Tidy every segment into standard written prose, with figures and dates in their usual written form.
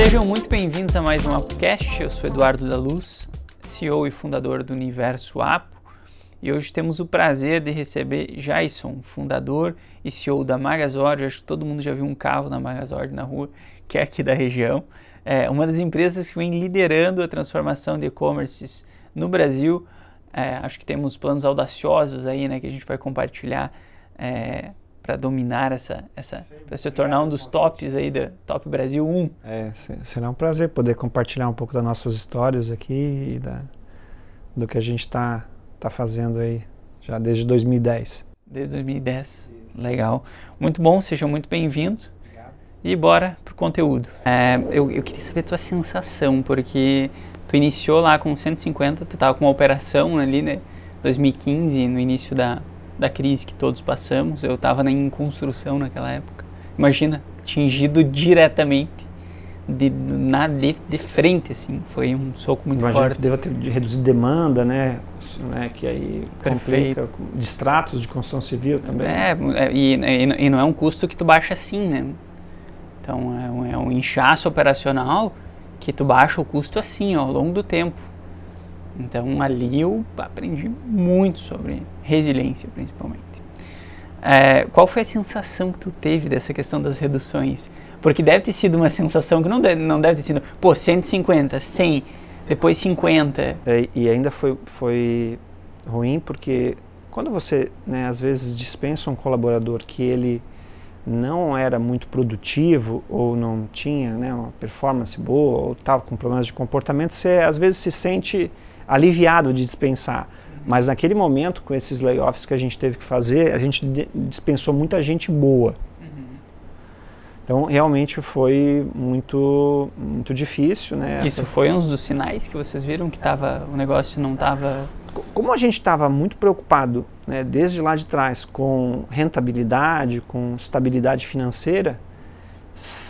Sejam muito bem-vindos a mais um ApoCast. Eu sou Eduardo da Luz, CEO e fundador do Universo Apo, e hoje temos o prazer de receber Jason, fundador e CEO da Magazord. Acho que todo mundo já viu um carro da Magazord na rua, que é aqui da região. É uma das empresas que vem liderando a transformação de e-commerces no Brasil. Acho que temos planos audaciosos aí, né, que a gente vai compartilhar para dominar para se tornar um dos tops aí da Top Brasil 1. Será um prazer poder compartilhar um pouco das nossas histórias aqui e do que a gente está fazendo aí já desde 2010. Desde 2010. Isso. Legal. Muito bom, seja muito bem-vindo. Obrigado. E bora pro conteúdo. Eu queria saber a tua sensação, porque tu iniciou lá com 150, tu estava com uma operação ali, né, 2015, no início da crise que todos passamos. Eu estava em construção naquela época. Imagina, atingido diretamente, de frente, assim. Foi um soco muito forte. Deve ter reduzido demanda, né? Que aí complica, distratos de construção civil também. E não é um custo que tu baixa assim, né? Então é um inchaço operacional que tu baixa o custo assim, ó, ao longo do tempo. Então ali eu aprendi muito sobre resiliência, principalmente. Qual foi a sensação que tu teve dessa questão das reduções? Porque deve ter sido uma sensação que não deve ter sido, 150, 100, depois 50. E ainda foi ruim porque quando você, né, às vezes dispensa um colaborador que ele não era muito produtivo ou não tinha, né, uma performance boa ou estava com problemas de comportamento, você às vezes se sente aliviado de dispensar. Mas naquele momento, com esses layoffs que a gente teve que fazer, a gente dispensou muita gente boa. Então, realmente foi muito, muito difícil, né? Isso foi um dos sinais que vocês viram que o negócio não estava... Como a gente estava muito preocupado, né, desde lá de trás, com rentabilidade, com estabilidade financeira,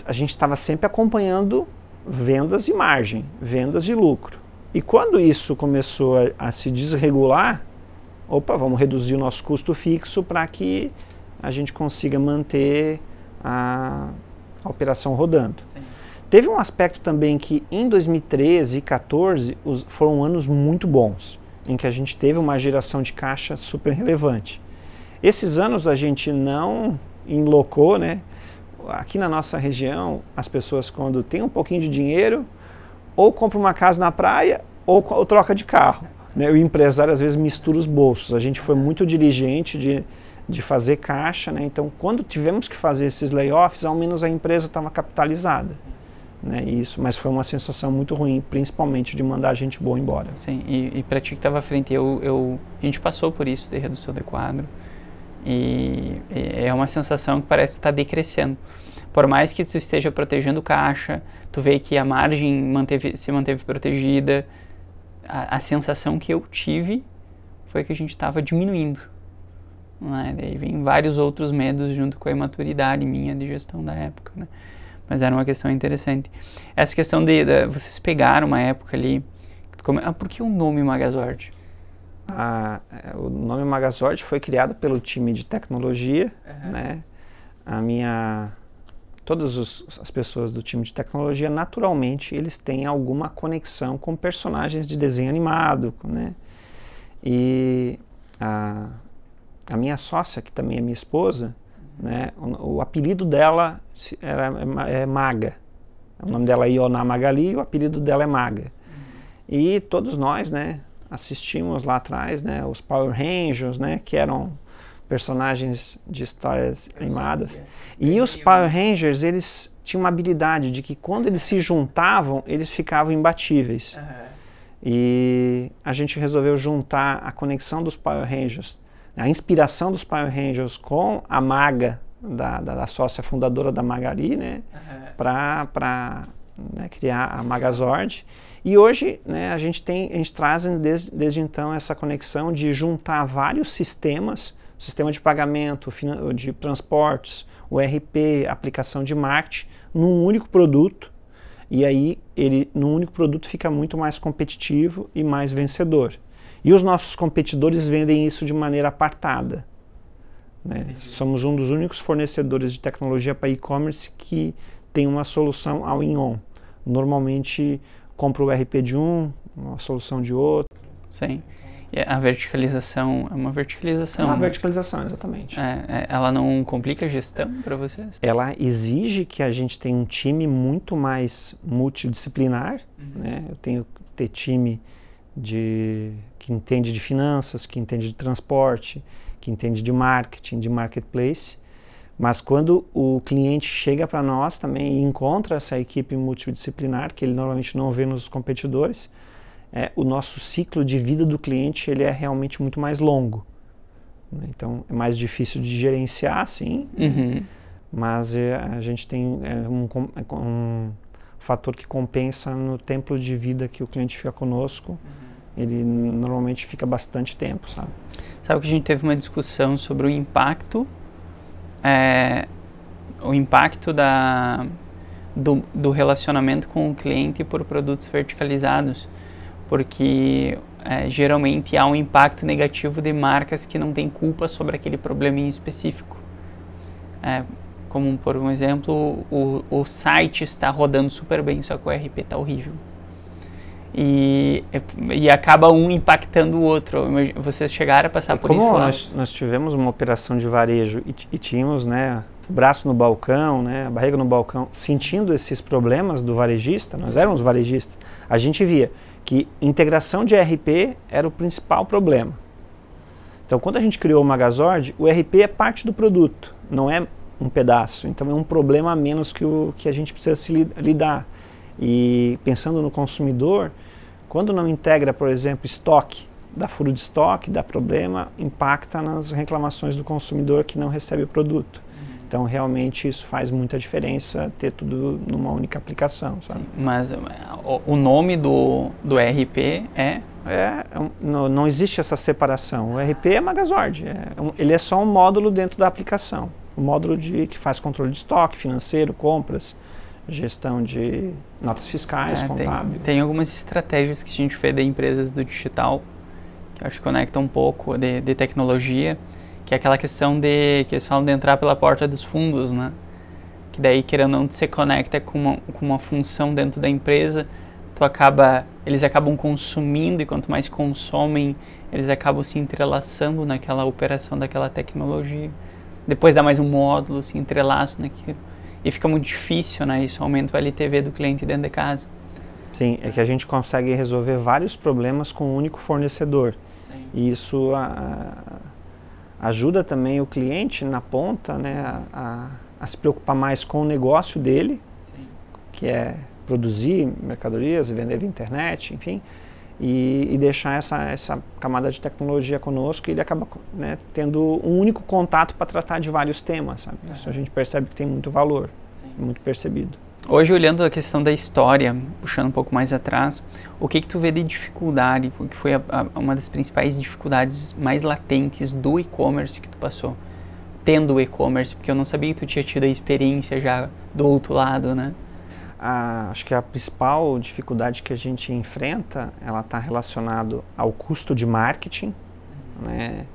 a gente estava sempre acompanhando vendas e margem, vendas e lucro. E quando isso começou a se desregular, vamos reduzir o nosso custo fixo para que a gente consiga manter a operação rodando. Sim. Teve um aspecto também que em 2013 e 2014 foram anos muito bons, em que a gente teve uma geração de caixa super relevante. Esses anos a gente não enlocou, né? Aqui na nossa região, as pessoas quando têm um pouquinho de dinheiro, ou compra uma casa na praia, ou troca de carro. Né? O empresário às vezes mistura os bolsos. A gente foi muito diligente de fazer caixa, né? Então quando tivemos que fazer esses layoffs, ao menos a empresa estava capitalizada. Né? Mas foi uma sensação muito ruim, principalmente de mandar gente boa embora. Sim, e para ti que estava à frente, a gente passou por isso de redução de quadro, e é uma sensação que parece que está decrescendo. Por mais que tu esteja protegendo caixa, tu vê que a margem se manteve protegida, a sensação que eu tive foi que a gente estava diminuindo. Né? Daí vem vários outros medos junto com a imaturidade minha de gestão da época. Né? Mas era uma questão interessante. Essa questão vocês pegaram uma época ali... por que o nome Magazord? O nome Magazord foi criado pelo time de tecnologia. Né? Todas as pessoas do time de tecnologia, naturalmente, eles têm alguma conexão com personagens de desenho animado, né? E a minha sócia, que também é minha esposa, né, o apelido dela é Maga. O nome dela é Ioná Magali e o apelido dela é Maga. E todos nós, né, assistimos lá atrás, né, os Power Rangers, né, que eram personagens de histórias animadas. E os Power Rangers, eles tinham uma habilidade de que quando eles se juntavam, eles ficavam imbatíveis. E a gente resolveu juntar a conexão dos Power Rangers, a inspiração dos Power Rangers com a Maga, da sócia fundadora da Magali, né, para criar a Magazord. E hoje, né, a gente traz desde então essa conexão de juntar vários sistemas, sistema de pagamento, de transportes, o ERP, aplicação de marketing, num único produto. E aí, num único produto fica muito mais competitivo e mais vencedor. E os nossos competidores vendem isso de maneira apartada. Né? Somos um dos únicos fornecedores de tecnologia para e-commerce que tem uma solução all-in-one. normalmente compra o RP de um, uma solução de outro. Sim. E a verticalização é uma verticalização. É uma verticalização, exatamente. Ela não complica a gestão para vocês? Ela exige que a gente tenha um time muito mais multidisciplinar, né? Eu tenho que ter time que entende de finanças, que entende de transporte, que entende de marketing, de marketplace. Mas quando o cliente chega para nós também e encontra essa equipe multidisciplinar, que ele normalmente não vê nos competidores, o nosso ciclo de vida do cliente ele é realmente muito mais longo, né? Então é mais difícil de gerenciar, sim, mas a gente tem um fator que compensa no tempo de vida que o cliente fica conosco. Ele normalmente fica bastante tempo, sabe? Sabe que a gente teve uma discussão sobre o impacto do relacionamento com o cliente por produtos verticalizados, porque geralmente há um impacto negativo de marcas que não têm culpa sobre aquele problema em específico. Como, por um exemplo, o site está rodando super bem, só que o RP está horrível. E acaba um impactando o outro. Vocês chegaram a passar por isso? Como nós tivemos uma operação de varejo e tínhamos, né, o braço no balcão, né, a barriga no balcão, sentindo esses problemas do varejista, nós éramos varejistas, a gente via que integração de RP era o principal problema. Então, quando a gente criou o Magazord, o RP é parte do produto, não é um pedaço. Então, é um problema a menos que a gente precisa se lidar. E pensando no consumidor, quando não integra, por exemplo, estoque, dá furo de estoque, dá problema, impacta nas reclamações do consumidor que não recebe o produto. Então, realmente, isso faz muita diferença ter tudo numa única aplicação, sabe? Mas o nome do RP não existe essa separação. O RP é Magazord. Ele é só um módulo dentro da aplicação. Um módulo que faz controle de estoque, financeiro, compras, gestão de notas fiscais, contábil. Tem algumas estratégias que a gente vê de empresas do digital, que eu acho que conectam um pouco de tecnologia, que é aquela questão que eles falam de entrar pela porta dos fundos, né? Que daí, querendo ou não, se conecta com uma função dentro da empresa, eles acabam consumindo, e quanto mais consomem, eles acabam se entrelaçando naquela operação daquela tecnologia. Depois dá mais um módulo, se entrelaça naquilo. E fica muito difícil, né? Isso aumenta o LTV do cliente dentro de casa. Sim, é que a gente consegue resolver vários problemas com um único fornecedor. Sim. E isso ajuda também o cliente na ponta, né, a se preocupar mais com o negócio dele, Sim. que é produzir mercadorias e vender via internet, enfim, e deixar essa camada de tecnologia conosco, e ele acaba, né, tendo um único contato para tratar de vários temas, sabe? Isso a gente percebe que tem muito valor, muito percebido. Hoje, olhando a questão da história, puxando um pouco mais atrás, o que tu vê de dificuldade, o que foi uma das principais dificuldades mais latentes do e-commerce que tu passou, tendo o e-commerce, porque eu não sabia que tu tinha tido a experiência já do outro lado, né? Acho que a principal dificuldade que a gente enfrenta, ela está relacionada ao custo de marketing, né?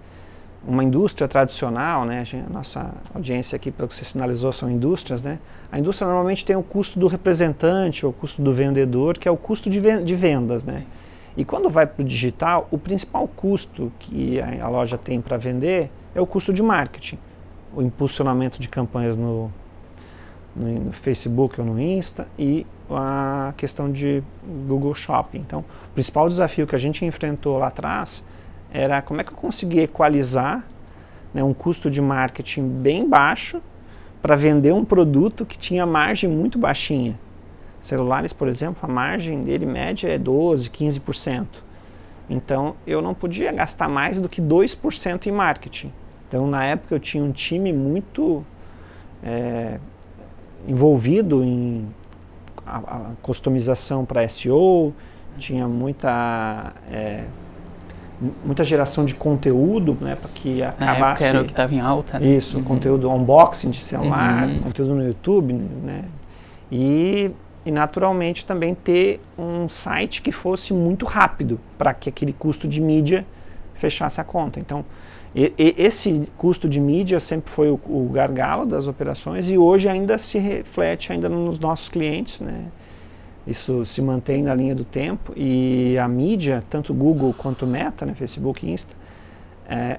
Uma indústria tradicional, né, a nossa audiência aqui, pelo que você sinalizou, são indústrias, né? A indústria normalmente tem o custo do representante ou o custo do vendedor, que é o custo de vendas, né? E quando vai para o digital, o principal custo que a loja tem para vender é o custo de marketing. O impulsionamento de campanhas no Facebook ou no Insta e a questão de Google Shopping. Então, o principal desafio que a gente enfrentou lá atrás era como é que eu conseguia equalizar, né, um custo de marketing bem baixo para vender um produto que tinha margem muito baixinha. Celulares, por exemplo, a margem dele média é 12%, 15%. Então, eu não podia gastar mais do que 2% em marketing. Então, na época, eu tinha um time muito envolvido em a customização para SEO, tinha muita geração de conteúdo, né, para que acabasse... Era o que estava em alta, né? Isso, conteúdo unboxing de celular, conteúdo no YouTube, né? E naturalmente também ter um site que fosse muito rápido para que aquele custo de mídia fechasse a conta. Então, esse custo de mídia sempre foi o gargalo das operações e hoje ainda se reflete ainda nos nossos clientes, né? Isso se mantém na linha do tempo e a mídia, tanto Google quanto Meta, né, Facebook e Insta,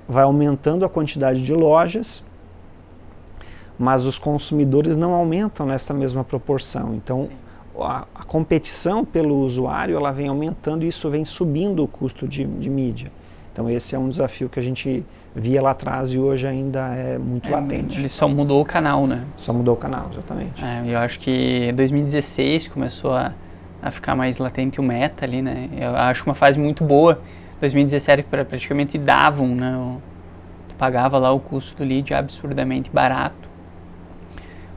vai aumentando a quantidade de lojas, mas os consumidores não aumentam nessa mesma proporção. Então, a competição pelo usuário ela vem aumentando e isso vem subindo o custo de mídia. Então, esse é um desafio que a gente via lá atrás e hoje ainda é muito latente. Ele só mudou o canal, né? Só mudou o canal, exatamente. Eu acho que em 2016 começou a ficar mais latente o Meta ali, né? Eu acho uma fase muito boa. 2017 praticamente davam, né? Tu pagava lá o custo do lead absurdamente barato.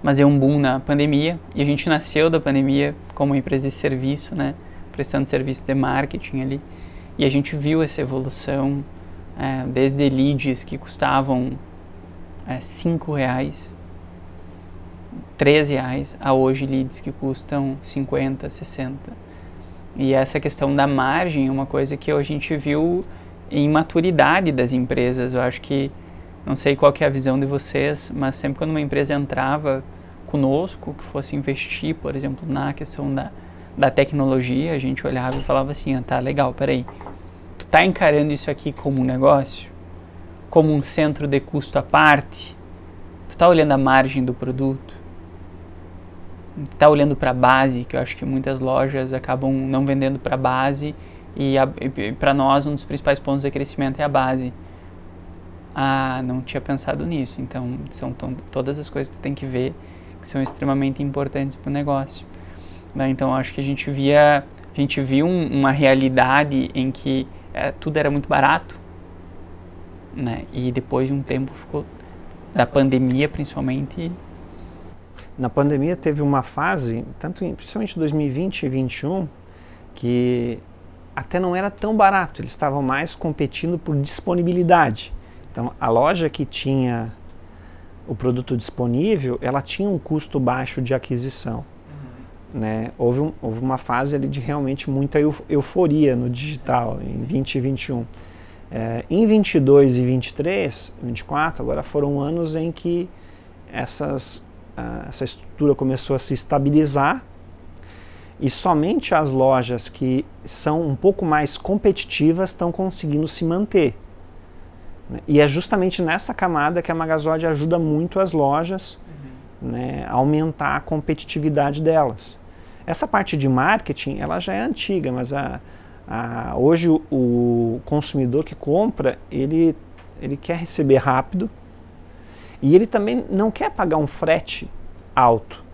Mas é um boom na pandemia e a gente nasceu da pandemia como empresa de serviço, né? Prestando serviço de marketing ali. E a gente viu essa evolução, desde leads que custavam R$5, R$3, a hoje leads que custam 50, 60. E essa questão da margem é uma coisa que a gente viu em maturidade das empresas. Eu acho que, não sei qual que é a visão de vocês, mas sempre quando uma empresa entrava conosco, que fosse investir, por exemplo, na questão da tecnologia, a gente olhava e falava assim, tá, legal, peraí, tu tá encarando isso aqui como um negócio? Como um centro de custo à parte? Tu tá olhando a margem do produto? Tá olhando para a base, que eu acho que muitas lojas acabam não vendendo para a base e para nós um dos principais pontos de crescimento é a base. Não tinha pensado nisso. Então, são todas as coisas que tu tem que ver que são extremamente importantes para o negócio. Né? Então, acho que a gente viu uma realidade em que tudo era muito barato, né? E depois de um tempo da pandemia principalmente. Na pandemia teve uma fase, principalmente em 2020 e 2021, que até não era tão barato, eles estavam mais competindo por disponibilidade. Então, a loja que tinha o produto disponível, ela tinha um custo baixo de aquisição. Né? Houve uma fase ali de realmente muita euforia no digital, em 20 e 21. Em 22 e 23, 24, agora foram anos em que essa estrutura começou a se estabilizar e somente as lojas que são um pouco mais competitivas estão conseguindo se manter. E é justamente nessa camada que a Magazord ajuda muito as lojas, né, a aumentar a competitividade delas. Essa parte de marketing ela já é antiga, mas hoje o consumidor que compra, ele quer receber rápido e ele também não quer pagar um frete alto.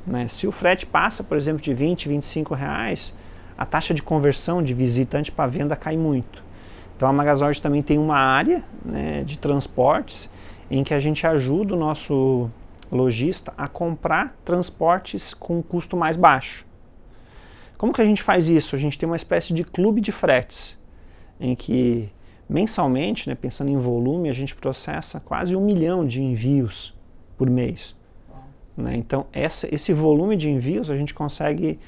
Né? Se o frete passa, por exemplo, de R$20, R$25, a taxa de conversão de visitante para venda cai muito. Então a Magazord também tem uma área, né, de transportes em que a gente ajuda o nosso lojista a comprar transportes com custo mais baixo. Como que a gente faz isso? A gente tem uma espécie de clube de fretes, em que mensalmente, né, pensando em volume, a gente processa quase 1 milhão de envios por mês. Né? Então esse volume de envios a gente consegue,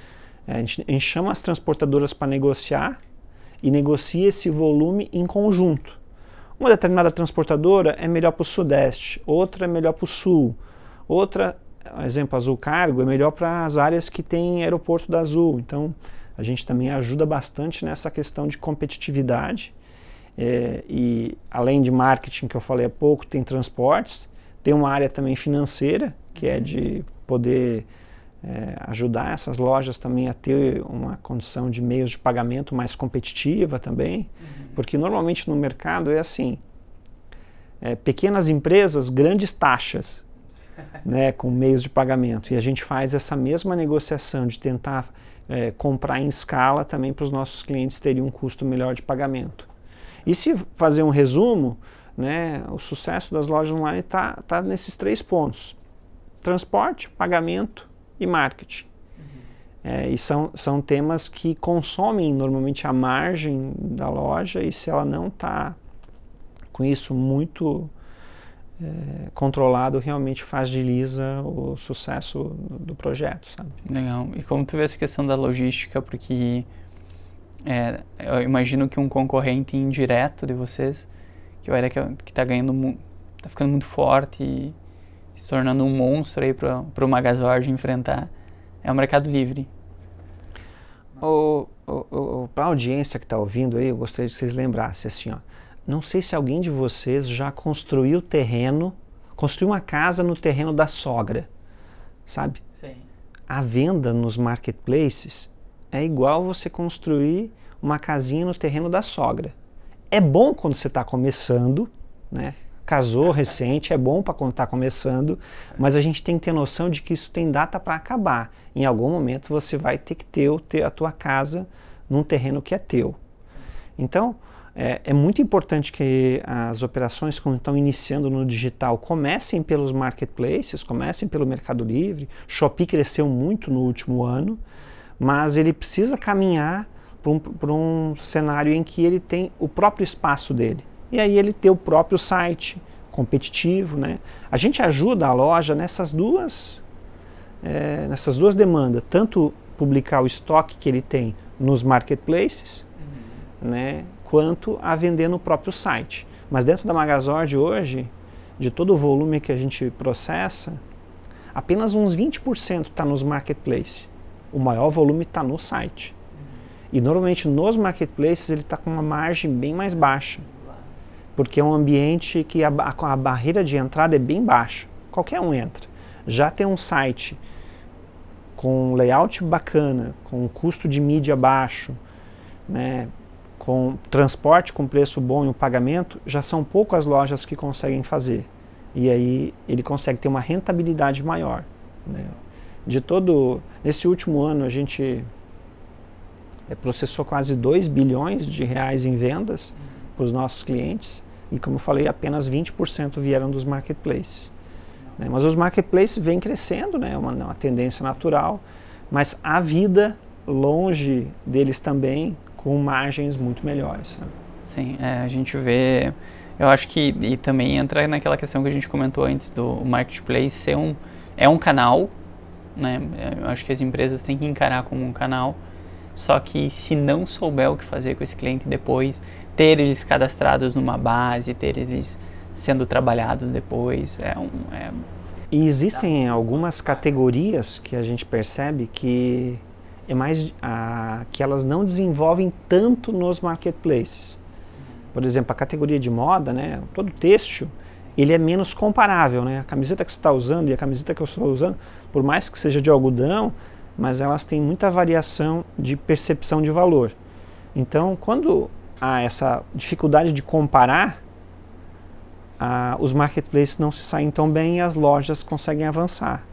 a gente chama as transportadoras para negociar e negocia esse volume em conjunto. Uma determinada transportadora é melhor para o Sudeste, outra é melhor para o Sul, outra, exemplo, Azul Cargo, é melhor para as áreas que tem aeroporto da Azul. Então, a gente também ajuda bastante nessa questão de competitividade. E além de marketing, que eu falei há pouco, tem transportes, tem uma área também financeira, que é de poder ajudar essas lojas também a ter uma condição de meios de pagamento mais competitiva também, porque normalmente no mercado é assim, pequenas empresas, grandes taxas, né, com meios de pagamento, e a gente faz essa mesma negociação de tentar comprar em escala também para os nossos clientes terem um custo melhor de pagamento. E se fazer um resumo, né, o sucesso das lojas online está nesses 3 pontos: transporte, pagamento e marketing. E são temas que consomem normalmente a margem da loja, e se ela não está com isso muito controlado, realmente fragiliza o sucesso do projeto, sabe? Legal. E como tu vê essa questão da logística, porque eu imagino que um concorrente indireto de vocês, que está ganhando, está ficando muito forte e se tornando um monstro aí para o Magazord enfrentar, é o Mercado Livre. Para a audiência que está ouvindo aí, eu gostaria que vocês lembrassem assim, ó, não sei se alguém de vocês já construiu uma casa no terreno da sogra, sabe? Sim. A venda nos marketplaces é igual você construir uma casinha no terreno da sogra. É bom quando você está começando, né? Casou recente, é bom para quando está começando, mas a gente tem que ter noção de que isso tem data para acabar. Em algum momento você vai ter que ter a tua casa num terreno que é teu. Então, é muito importante que as operações, quando estão iniciando no digital, comecem pelos marketplaces, comecem pelo Mercado Livre. Shopee cresceu muito no último ano, mas ele precisa caminhar para um cenário em que ele tem o próprio espaço dele. E aí ele ter o próprio site competitivo, né? A gente ajuda a loja nessas duas demandas, tanto publicar o estoque que ele tem nos marketplaces, né, quanto a vender no próprio site. Mas dentro da Magazord hoje, de todo o volume que a gente processa, apenas uns 20% está nos marketplaces. O maior volume está no site. E normalmente nos marketplaces ele está com uma margem bem mais baixa, porque é um ambiente que a barreira de entrada é bem baixa. Qualquer um entra. Já ter um site com layout bacana, com custo de mídia baixo, né, com transporte com preço bom e um pagamento, já são poucas lojas que conseguem fazer. E aí ele consegue ter uma rentabilidade maior, né. Nesse último ano a gente processou quase 2 bilhões de reais em vendas para os nossos clientes e, como eu falei, apenas 20% vieram dos marketplaces, né? Mas os marketplaces vêm crescendo, né? Uma tendência natural, mas a vida longe deles também com margens muito melhores, né? Sim, a gente vê, eu acho que, e também entra naquela questão que a gente comentou antes do marketplace ser um canal, né? Eu acho que as empresas têm que encarar como um canal. Só que se não souber o que fazer com esse cliente depois, ter eles cadastrados numa base, ter eles sendo trabalhados depois, E existem algumas categorias que a gente percebe que que elas não desenvolvem tanto nos marketplaces. Por exemplo, a categoria de moda, né, todo têxtil, ele é menos comparável, né? A camiseta que você está usando e a camiseta que eu estou usando, por mais que seja de algodão, mas elas têm muita variação de percepção de valor. Então, quando há essa dificuldade de comparar, os marketplaces não se saem tão bem e as lojas conseguem avançar.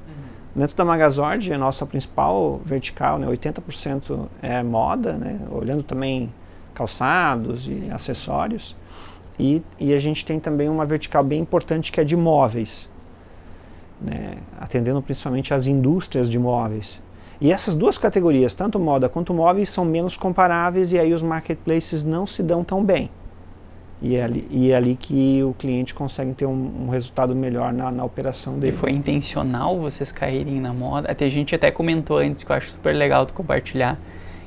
Dentro da Magazord, a nossa principal vertical, né, 80% é moda, né, olhando também calçados e acessórios. E a gente tem também uma vertical bem importante que é de móveis, né, atendendo principalmente as indústrias de móveis. E essas duas categorias, tanto moda quanto móveis, são menos comparáveis e aí os marketplaces não se dão tão bem. E é ali que o cliente consegue ter um resultado melhor na operação dele. E foi intencional vocês caírem na moda? A gente até comentou antes, que eu acho super legal tu compartilhar,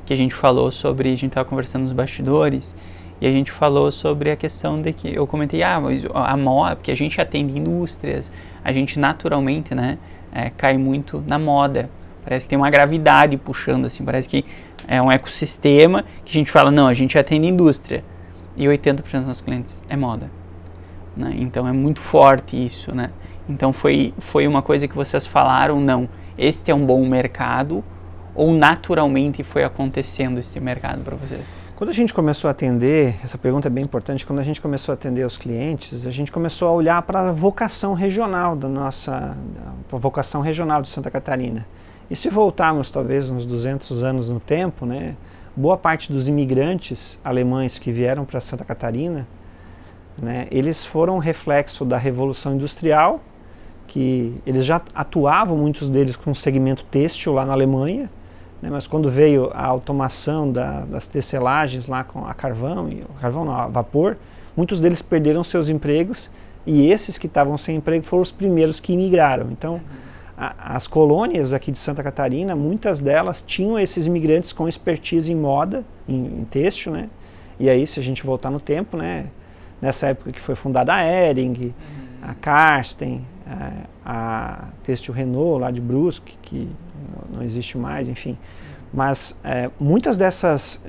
que a gente falou sobre, a gente estava conversando nos bastidores, e a gente falou sobre a questão de que, eu comentei, mas a moda, porque a gente atende indústrias, a gente naturalmente, né, cai muito na moda. Parece que tem uma gravidade puxando, assim, parece que é um ecossistema que a gente fala, não, a gente atende indústria. E 80% dos nossos clientes é moda, né? Então é muito forte isso, né? Então foi uma coisa que vocês falaram, não, este é um bom mercado, ou naturalmente foi acontecendo esse mercado para vocês? Quando a gente começou a atender, essa pergunta é bem importante, quando a gente começou a atender os clientes, a gente começou a olhar para a vocação regional vocação regional de Santa Catarina. E se voltarmos talvez uns 200 anos no tempo, né, boa parte dos imigrantes alemães que vieram para Santa Catarina, né, eles foram reflexo da Revolução Industrial, que eles já atuavam, muitos deles, com o segmento têxtil lá na Alemanha, né, mas quando veio a automação das tecelagens lá com a carvão a vapor, muitos deles perderam seus empregos e esses que estavam sem emprego foram os primeiros que imigraram. Então, as colônias aqui de Santa Catarina, muitas delas tinham esses imigrantes com expertise em moda, em têxtil, né? E aí, se a gente voltar no tempo, né? Nessa época que foi fundada a Hering, a Karsten, a Têxtil Renault lá de Brusque, que não existe mais, enfim. Mas muitas dessas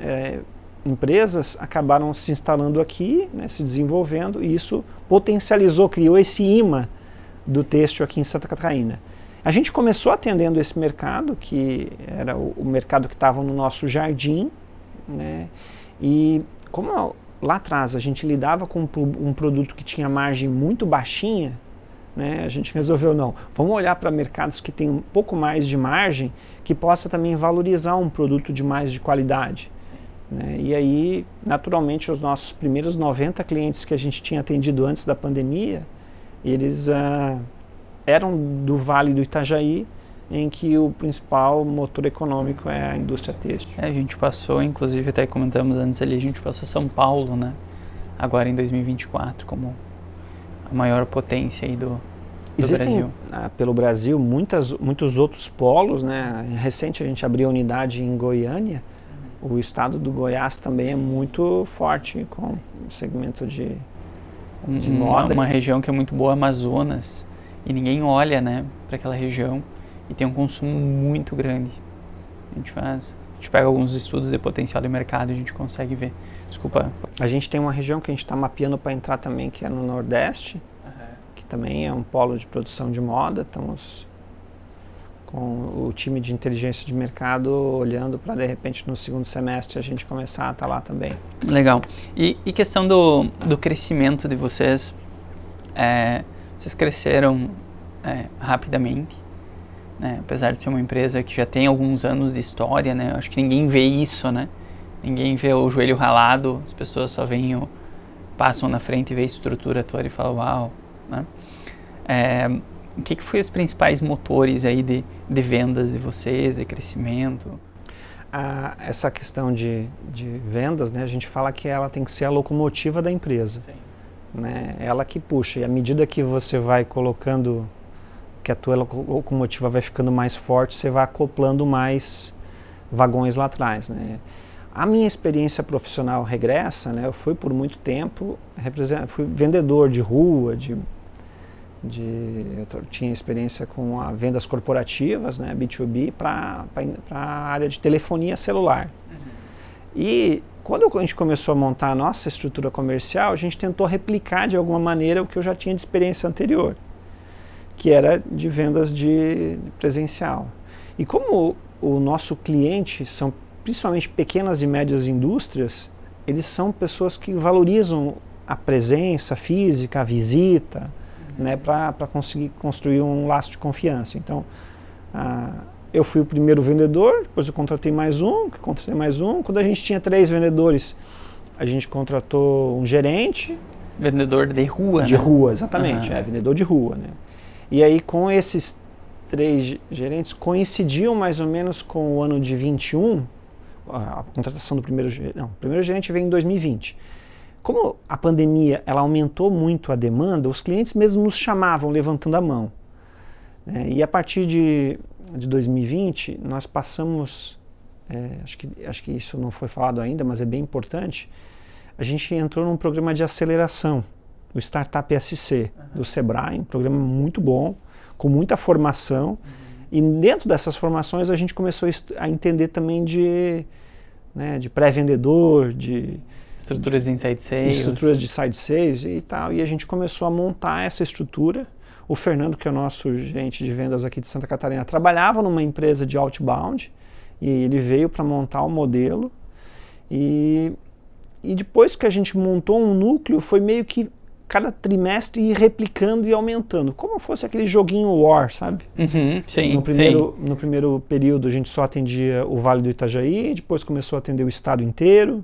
empresas acabaram se instalando aqui, né, se desenvolvendo, e isso potencializou, criou esse imã do têxtil aqui em Santa Catarina. A gente começou atendendo esse mercado, que era o mercado que estava no nosso jardim, né, e como lá atrás a gente lidava com um produto que tinha margem muito baixinha, né, a gente resolveu, não, vamos olhar para mercados que tem um pouco mais de margem, que possa também valorizar um produto de mais de qualidade. Né? E aí, naturalmente, os nossos primeiros 90 clientes que a gente tinha atendido antes da pandemia, eles eram do Vale do Itajaí, em que o principal motor econômico é a indústria têxtil. A gente passou, inclusive, até comentamos antes ali, a gente passou São Paulo, né? Agora em 2024, como a maior potência aí do Brasil. Pelo Brasil, muitos outros polos, né? Recente a gente abriu a unidade em Goiânia. O estado do Goiás também é muito forte com o segmento de moda. Uma região que é muito boa, Amazonas, e ninguém olha, né, para aquela região e tem um consumo muito grande. A gente pega alguns estudos de potencial de mercado e a gente consegue ver. Desculpa. A gente tem uma região que a gente está mapeando para entrar também, que é no Nordeste, que também é um polo de produção de moda. Estamos com o time de inteligência de mercado olhando para, de repente, no segundo semestre a gente começar a estar lá também. Legal. E questão do crescimento de vocês, vocês cresceram rapidamente, né? Apesar de ser uma empresa que já tem alguns anos de história, né? Acho que ninguém vê isso, né? Ninguém vê o joelho ralado, as pessoas só passam na frente e vê a estrutura toda e falam, uau, né? O que foi os principais motores aí de vendas de vocês, de crescimento? Essa questão de vendas, né, a gente fala que ela tem que ser a locomotiva da empresa. Sim. Né? Ela que puxa, e à medida que você vai colocando, que a tua locomotiva vai ficando mais forte, você vai acoplando mais vagões lá atrás. Né? A minha experiência profissional regressa, né, eu fui por muito tempo, fui vendedor de rua, eu tinha experiência com vendas corporativas, né, B2B, para a área de telefonia celular. E quando a gente começou a montar a nossa estrutura comercial, a gente tentou replicar de alguma maneira o que eu já tinha de experiência anterior, que era de vendas de presencial. E como o nosso cliente são principalmente pequenas e médias indústrias, eles são pessoas que valorizam a presença física, a visita, né, para conseguir construir um laço de confiança. Então, eu fui o primeiro vendedor, depois eu contratei mais um. Quando a gente tinha 3 vendedores, a gente contratou um gerente. Vendedor de rua, De rua, exatamente, vendedor de rua. Né? E aí, com esses 3 gerentes, coincidiam mais ou menos com o ano de 21, a contratação do primeiro gerente. Não, o primeiro gerente veio em 2020. Como a pandemia ela aumentou muito a demanda, os clientes mesmo nos chamavam levantando a mão. E a partir de 2020, nós passamos, acho que isso não foi falado ainda, mas é bem importante, a gente entrou num programa de aceleração, o Startup SC, do Sebrae, um programa muito bom, com muita formação, e dentro dessas formações a gente começou a entender também de pré-vendedor, de estruturas de inside sales. Estruturas de side sales e tal. E a gente começou a montar essa estrutura. O Fernando, que é o nosso gerente de vendas aqui de Santa Catarina, trabalhava numa empresa de outbound e ele veio para montar o modelo. E depois que a gente montou um núcleo, foi meio que cada trimestre ir replicando e aumentando. Como fosse aquele joguinho War, sabe? Sim, no primeiro período a gente só atendia o Vale do Itajaí, depois começou a atender o estado inteiro.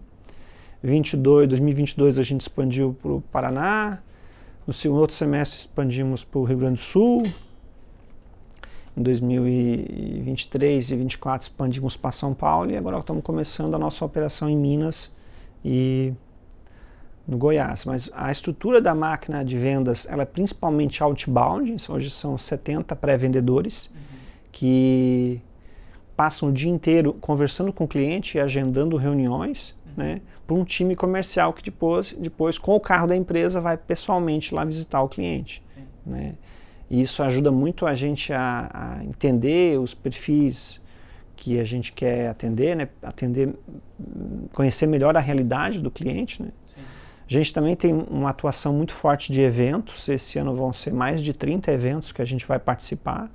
2022 a gente expandiu para o Paraná, no outro semestre expandimos para o Rio Grande do Sul, em 2023 e 2024 expandimos para São Paulo e agora estamos começando a nossa operação em Minas e no Goiás. Mas a estrutura da máquina de vendas ela é principalmente outbound, hoje são 70 pré-vendedores que passam o dia inteiro conversando com o cliente e agendando reuniões, né, para um time comercial que depois com o carro da empresa vai pessoalmente lá visitar o cliente. Né? E isso ajuda muito a gente a entender os perfis que a gente quer atender, né? Conhecer melhor a realidade do cliente, né? Sim. A gente também tem uma atuação muito forte de eventos. Esse ano vão ser mais de 30 eventos que a gente vai participar.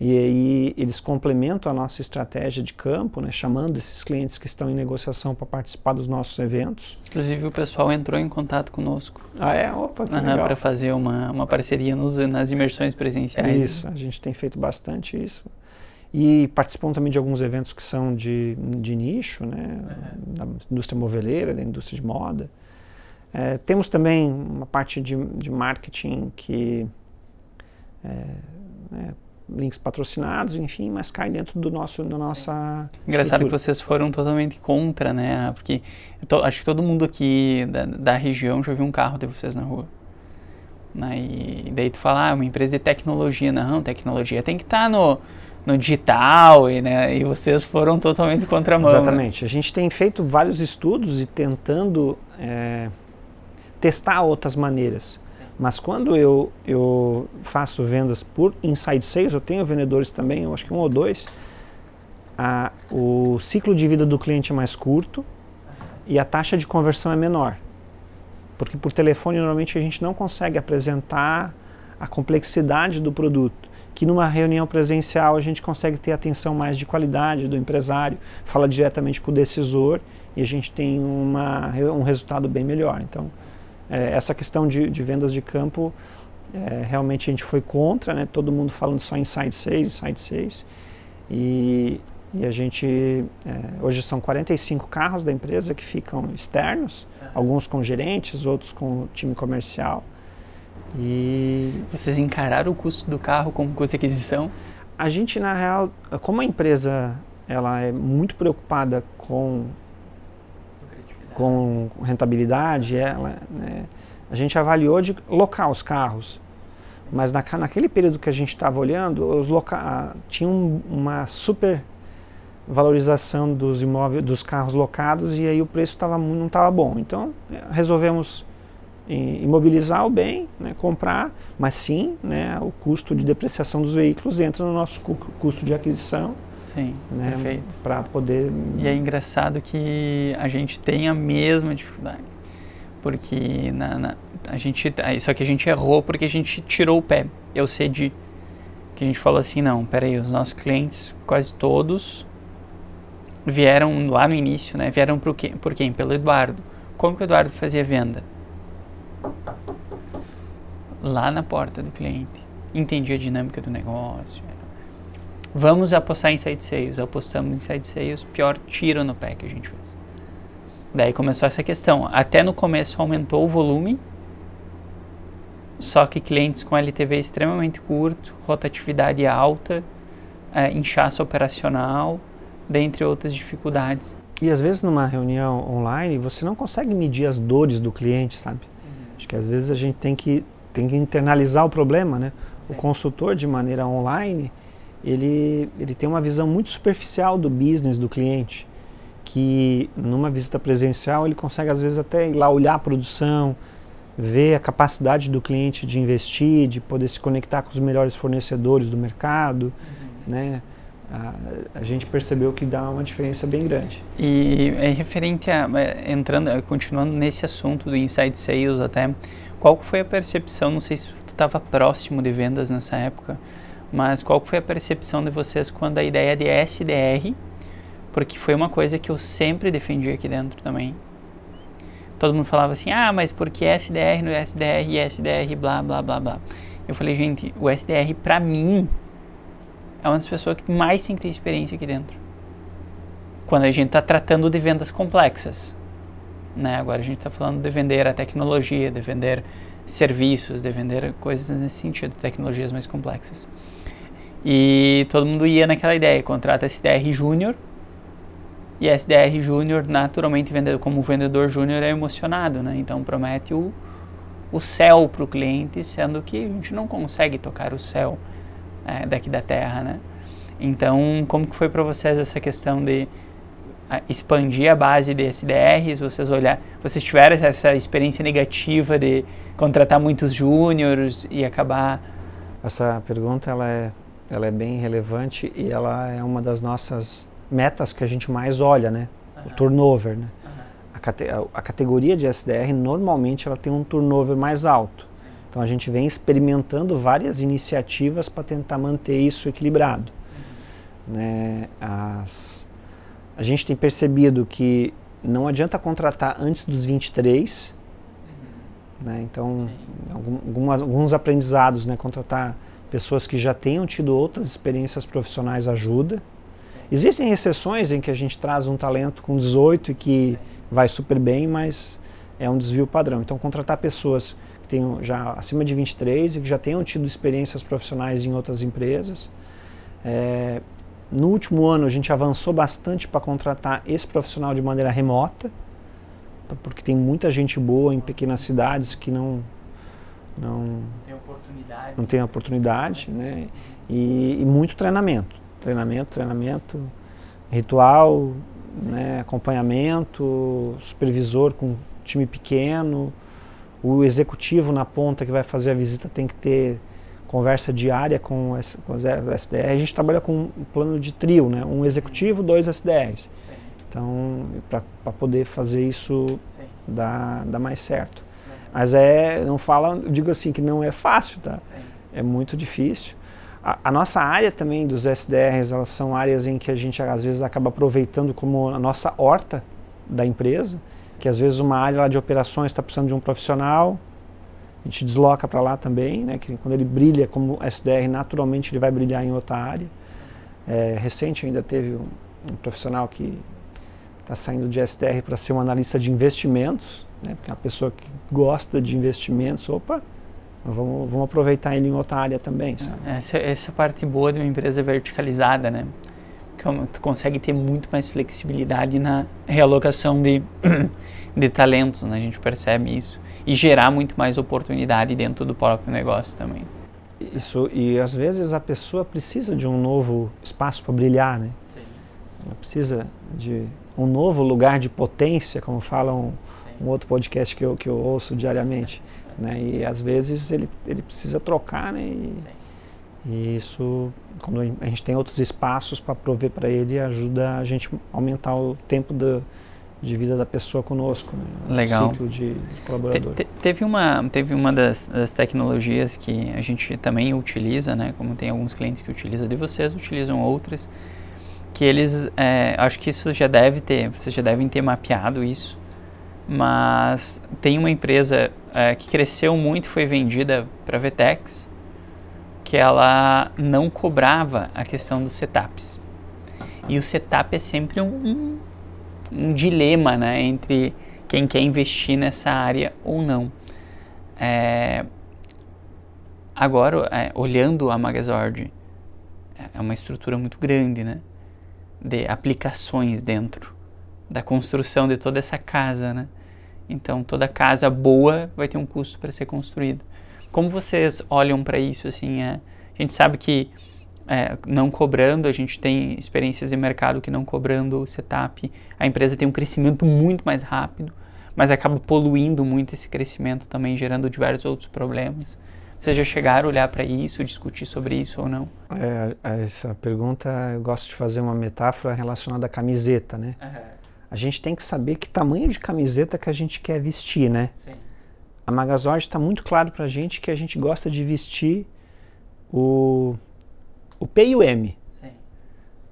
E aí eles complementam a nossa estratégia de campo, né, chamando esses clientes que estão em negociação para participar dos nossos eventos. Inclusive o pessoal entrou em contato conosco. Ah, é? Opa, que legal. Para fazer uma parceria nas imersões presenciais. Isso, a gente tem feito bastante isso. E participam também de alguns eventos que são de nicho, né, da indústria moveleira, da indústria de moda. Temos também uma parte de marketing que links patrocinados, enfim, mas cai dentro da nossa Engraçado estrutura. que vocês foram totalmente contra, né? Porque acho que todo mundo aqui da região já viu um carro de vocês na rua. Né? E daí tu fala, uma empresa de tecnologia. Não, tecnologia tem que estar no digital, né? E vocês foram totalmente contra a mão. Exatamente. Né? A gente tem feito vários estudos e tentando testar outras maneiras. Mas quando eu faço vendas por inside sales, eu tenho vendedores também, eu acho que 1 ou 2, o ciclo de vida do cliente é mais curto e a taxa de conversão é menor. Porque por telefone normalmente a gente não consegue apresentar a complexidade do produto, que numa reunião presencial a gente consegue ter atenção mais de qualidade do empresário, fala diretamente com o decisor e a gente tem um resultado bem melhor. Então, essa questão de vendas de campo, realmente a gente foi contra, né? Todo mundo falando só inside sales, e a gente, hoje são 45 carros da empresa que ficam externos, alguns com gerentes, outros com time comercial. E vocês encararam o custo do carro como custo de aquisição? A gente, na real, como a empresa ela é muito preocupada com rentabilidade, a gente avaliou de locar os carros, mas naquele período que a gente estava olhando, tinha uma super valorização dos imóveis, dos carros locados, e aí o preço não estava bom. Então resolvemos imobilizar o bem, né, comprar, mas sim, né, o custo de depreciação dos veículos entra no nosso custo de aquisição. Sim, né, perfeito. Para poder... E é engraçado que a gente tem a mesma dificuldade, porque só que a gente errou porque a gente tirou o pé. Eu cedi, que a gente falou assim, não, peraí, os nossos clientes, quase todos, vieram lá no início, né, vieram por quem? Pelo Eduardo. Como que o Eduardo fazia venda? Lá na porta do cliente, entendia a dinâmica do negócio. Vamos apostar em inside sales. Apostamos em inside sales, pior tiro no pé que a gente fez. Daí começou essa questão. Até no começo aumentou o volume, só que clientes com LTV extremamente curto, rotatividade alta, inchaço operacional, dentre outras dificuldades. E às vezes numa reunião online você não consegue medir as dores do cliente, sabe? Acho que às vezes a gente tem que internalizar o problema, né? Sim. O consultor, de maneira online, ele tem uma visão muito superficial do business do cliente, que numa visita presencial ele consegue às vezes até ir lá olhar a produção, ver a capacidade do cliente de investir, de poder se conectar com os melhores fornecedores do mercado, né? A gente percebeu que dá uma diferença bem grande. E referente continuando nesse assunto do inside sales até, qual foi a percepção, não sei se tu estava próximo de vendas nessa época, mas qual foi a percepção de vocês quando a ideia de SDR, porque foi uma coisa que eu sempre defendi aqui dentro também. Todo mundo falava assim, mas porque SDR no SDR e SDR blá blá blá blá. Eu falei, gente, o SDR pra mim é uma das pessoas que mais tem que ter experiência aqui dentro. Quando a gente está tratando de vendas complexas. Né? Agora a gente está falando de vender a tecnologia, de vender serviços, de vender coisas nesse sentido, tecnologias mais complexas. E todo mundo ia naquela ideia, contrata SDR Júnior, e SDR Júnior, naturalmente, como vendedor júnior, é emocionado, né? Então promete o céu para o cliente, sendo que a gente não consegue tocar o céu daqui da Terra, né? Então, como que foi para vocês essa questão de expandir a base de SDRs? Vocês tiveram essa experiência negativa de contratar muitos júniores e acabar... Essa pergunta ela ela é bem relevante e ela é uma das nossas metas que a gente mais olha, né? O turnover, né? A categoria de SDR, normalmente, ela tem um turnover mais alto. Então, a gente vem experimentando várias iniciativas para tentar manter isso equilibrado. Né? A gente tem percebido que não adianta contratar antes dos 23, né? Então, alguns aprendizados, né? Contratar pessoas que já tenham tido outras experiências profissionais ajuda. Existem exceções em que a gente traz um talento com 18 e que vai super bem, mas é um desvio padrão. Então, contratar pessoas que tenham já acima de 23 e que já tenham tido experiências profissionais em outras empresas. No último ano, a gente avançou bastante para contratar esse profissional de maneira remota, porque tem muita gente boa em pequenas cidades que não tem oportunidade, né? E muito treinamento, ritual, né? Acompanhamento, supervisor com time pequeno, o executivo na ponta que vai fazer a visita tem que ter conversa diária com os SDR. A gente trabalha com um plano de trio, né? Um executivo, 2 SDRs. Então, para poder fazer isso dá mais certo. Mas eu digo assim que não é fácil, tá? É muito difícil. A nossa área também dos SDRs, elas são áreas em que a gente às vezes acaba aproveitando como a nossa horta da empresa, que às vezes uma área lá de operações está precisando de um profissional, a gente desloca para lá também, né? Que quando ele brilha como SDR, naturalmente ele vai brilhar em outra área. Recente ainda teve um profissional que está saindo de SDR para ser um analista de investimentos, né? Porque é uma pessoa que gosta de investimentos, vamos aproveitar ele em outra área também, sabe? Essa é a parte boa de uma empresa verticalizada, né? Tu consegue ter muito mais flexibilidade na realocação de talentos, né? A gente percebe isso. E gerar muito mais oportunidade dentro do próprio negócio também. Isso, e às vezes a pessoa precisa de um novo espaço para brilhar, né? Sim. Ela precisa de um novo lugar de potência, como fala um outro podcast que eu ouço diariamente. Né? E às vezes ele precisa trocar, né? E isso, quando a gente tem outros espaços para prover para ele, ajuda a gente a aumentar o tempo de vida da pessoa conosco, né? Legal. O ciclo de colaborador. Teve uma das tecnologias que a gente também utiliza, né? Como tem alguns clientes que utilizam, de vocês utilizam outras, que eles, acho que isso vocês já devem ter mapeado isso, mas tem uma empresa que cresceu muito, foi vendida para a Vetex, que ela não cobrava a questão dos setups. E o setup é sempre um dilema, né, entre quem quer investir nessa área ou não. Agora, olhando a Magazord, é uma estrutura muito grande, né, de aplicações dentro da construção de toda essa casa, né? Então, toda casa boa vai ter um custo para ser construída. Como vocês olham para isso, assim, a gente sabe que não cobrando, a gente tem experiências de mercado que não cobrando o setup, a empresa tem um crescimento muito mais rápido, mas acaba poluindo muito esse crescimento também, gerando diversos outros problemas. Vocês já chegaram a olhar para isso, discutir sobre isso ou não? Essa pergunta, eu gosto de fazer uma metáfora relacionada à camiseta, né? A gente tem que saber que tamanho de camiseta que a gente quer vestir, né? Sim. A Magazord está muito claro para a gente que a gente gosta de vestir o P e o M. Sim.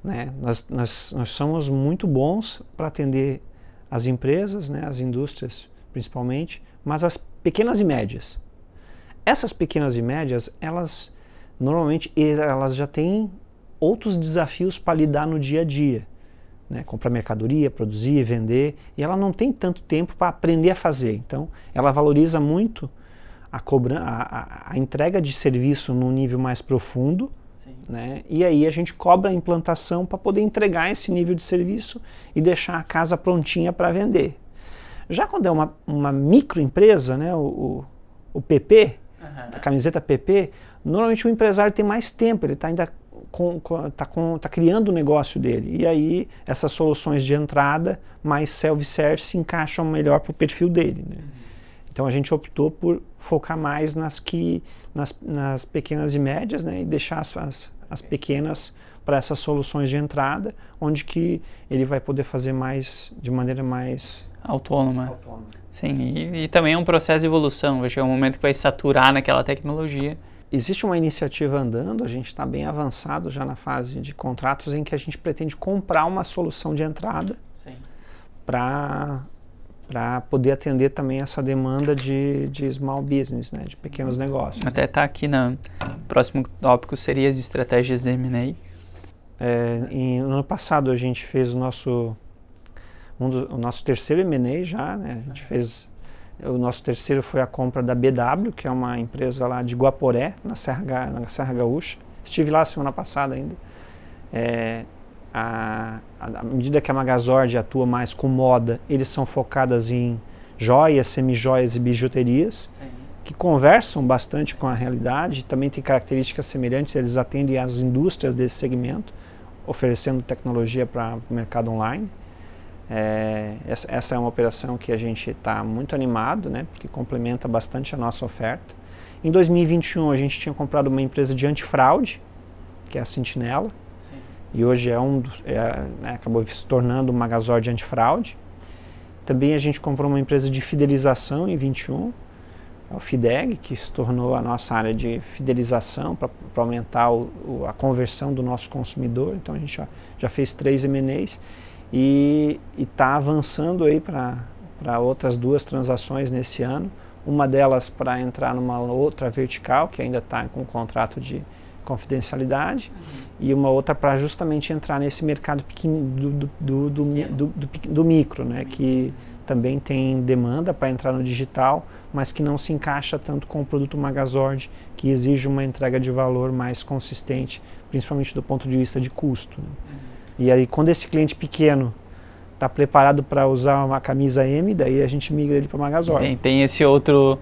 Né? Nós somos muito bons para atender as empresas, né? As indústrias principalmente, mas as pequenas e médias. Essas pequenas e médias, elas normalmente já têm outros desafios para lidar no dia a dia. Né, comprar mercadoria, produzir, vender, e ela não tem tanto tempo para aprender a fazer. Então, ela valoriza muito a entrega de serviço num nível mais profundo, né, e aí a gente cobra a implantação para poder entregar esse nível de serviço e deixar a casa prontinha para vender. Já quando é uma microempresa, né, o PP, a camiseta PP, normalmente o empresário tem mais tempo, ele está ainda tá criando o negócio dele, e aí essas soluções de entrada mais self-service se encaixam melhor para o perfil dele, né? Então a gente optou por focar mais nas pequenas e médias, né, e deixar as pequenas para essas soluções de entrada, onde que ele vai poder fazer de maneira mais autônoma. Sim, e também é um processo de evolução, vai chegar um momento que vai saturar naquela tecnologia. Existe uma iniciativa andando, a gente está bem avançado já na fase de contratos em que a gente pretende comprar uma solução de entrada para poder atender também essa demanda de small business, né, de pequenos negócios. Até está aqui no próximo tópico, seria as estratégias de M&A. No ano passado a gente fez o nosso terceiro M&A já, né, a gente fez... O nosso terceiro foi a compra da BW, que é uma empresa lá de Guaporé, na Serra Gaúcha. Estive lá semana passada ainda. À medida que a Magazord atua mais com moda, eles são focadas em joias, semijoias e bijuterias, que conversam bastante com a realidade, também tem características semelhantes, eles atendem às indústrias desse segmento, oferecendo tecnologia para o mercado online. Essa é uma operação que a gente está muito animado, né, porque complementa bastante a nossa oferta. Em 2021 a gente tinha comprado uma empresa de antifraude, que é a Sentinela, e hoje acabou se tornando uma Magazord antifraude. Também a gente comprou uma empresa de fidelização em 21, o Fideg, que se tornou a nossa área de fidelização para aumentar a conversão do nosso consumidor. Então a gente já fez 3 M&As. E está avançando aí para outras 2 transações nesse ano. Uma delas para entrar numa outra vertical, que ainda está com um contrato de confidencialidade, e uma outra para justamente entrar nesse mercado pequeno do micro, né, que também tem demanda para entrar no digital, mas que não se encaixa tanto com o produto Magazord, que exige uma entrega de valor mais consistente, principalmente do ponto de vista de custo, né. E aí, quando esse cliente pequeno está preparado para usar uma camisa M, daí a gente migra ele para o Magazord. Tem esse outro...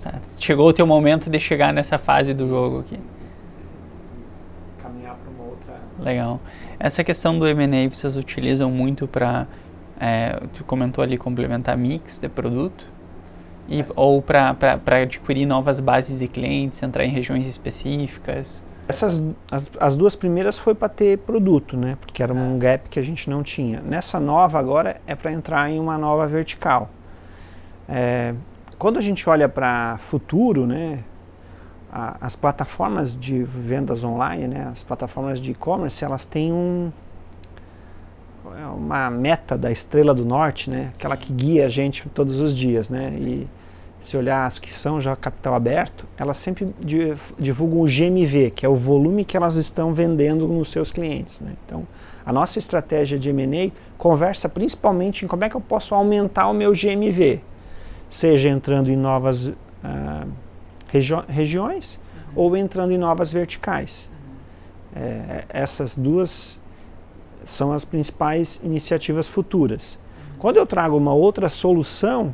Tá, chegou o teu momento de chegar nessa fase do jogo aqui. Caminhar para uma outra... Legal. Essa questão do M&A vocês utilizam muito para, tu comentou ali, complementar mix de produto? Ou para adquirir novas bases de clientes, entrar em regiões específicas? As 2 primeiras foi para ter produto, né? Porque era um gap que a gente não tinha. Nessa nova agora é para entrar em uma nova vertical. Quando a gente olha para futuro, né? As plataformas de vendas online, né? As plataformas de e-commerce, elas têm uma meta da estrela do norte, né? Aquela que guia a gente todos os dias, né? E se olhar as que são já capital aberto, elas sempre divulgam o GMV, que é o volume que elas estão vendendo nos seus clientes, né? Então, a nossa estratégia de M&A conversa principalmente em como é que eu posso aumentar o meu GMV, seja entrando em novas regiões ou entrando em novas verticais. Essas 2 são as principais iniciativas futuras. Quando eu trago uma outra solução,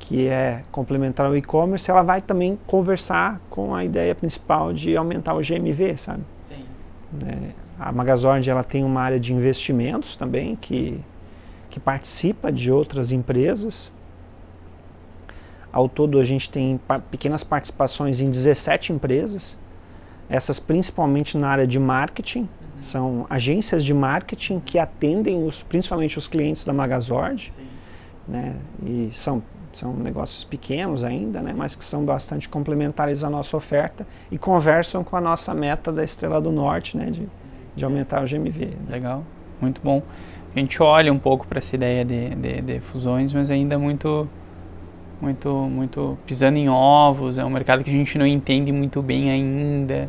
que é complementar ao e-commerce, ela vai também conversar com a ideia principal de aumentar o GMV, sabe? Sim. A Magazord, ela tem uma área de investimentos também, que participa de outras empresas. Ao todo a gente tem pequenas participações em 17 empresas, essas principalmente na área de marketing, são agências de marketing que atendem principalmente os clientes da Magazord, né? E são negócios pequenos ainda, né, mas que são bastante complementares à nossa oferta e conversam com a nossa meta da Estrela do Norte, né, de aumentar o GMV. Né. Legal, muito bom. A gente olha um pouco para essa ideia de fusões, mas ainda muito pisando em ovos, é um mercado que a gente não entende muito bem ainda.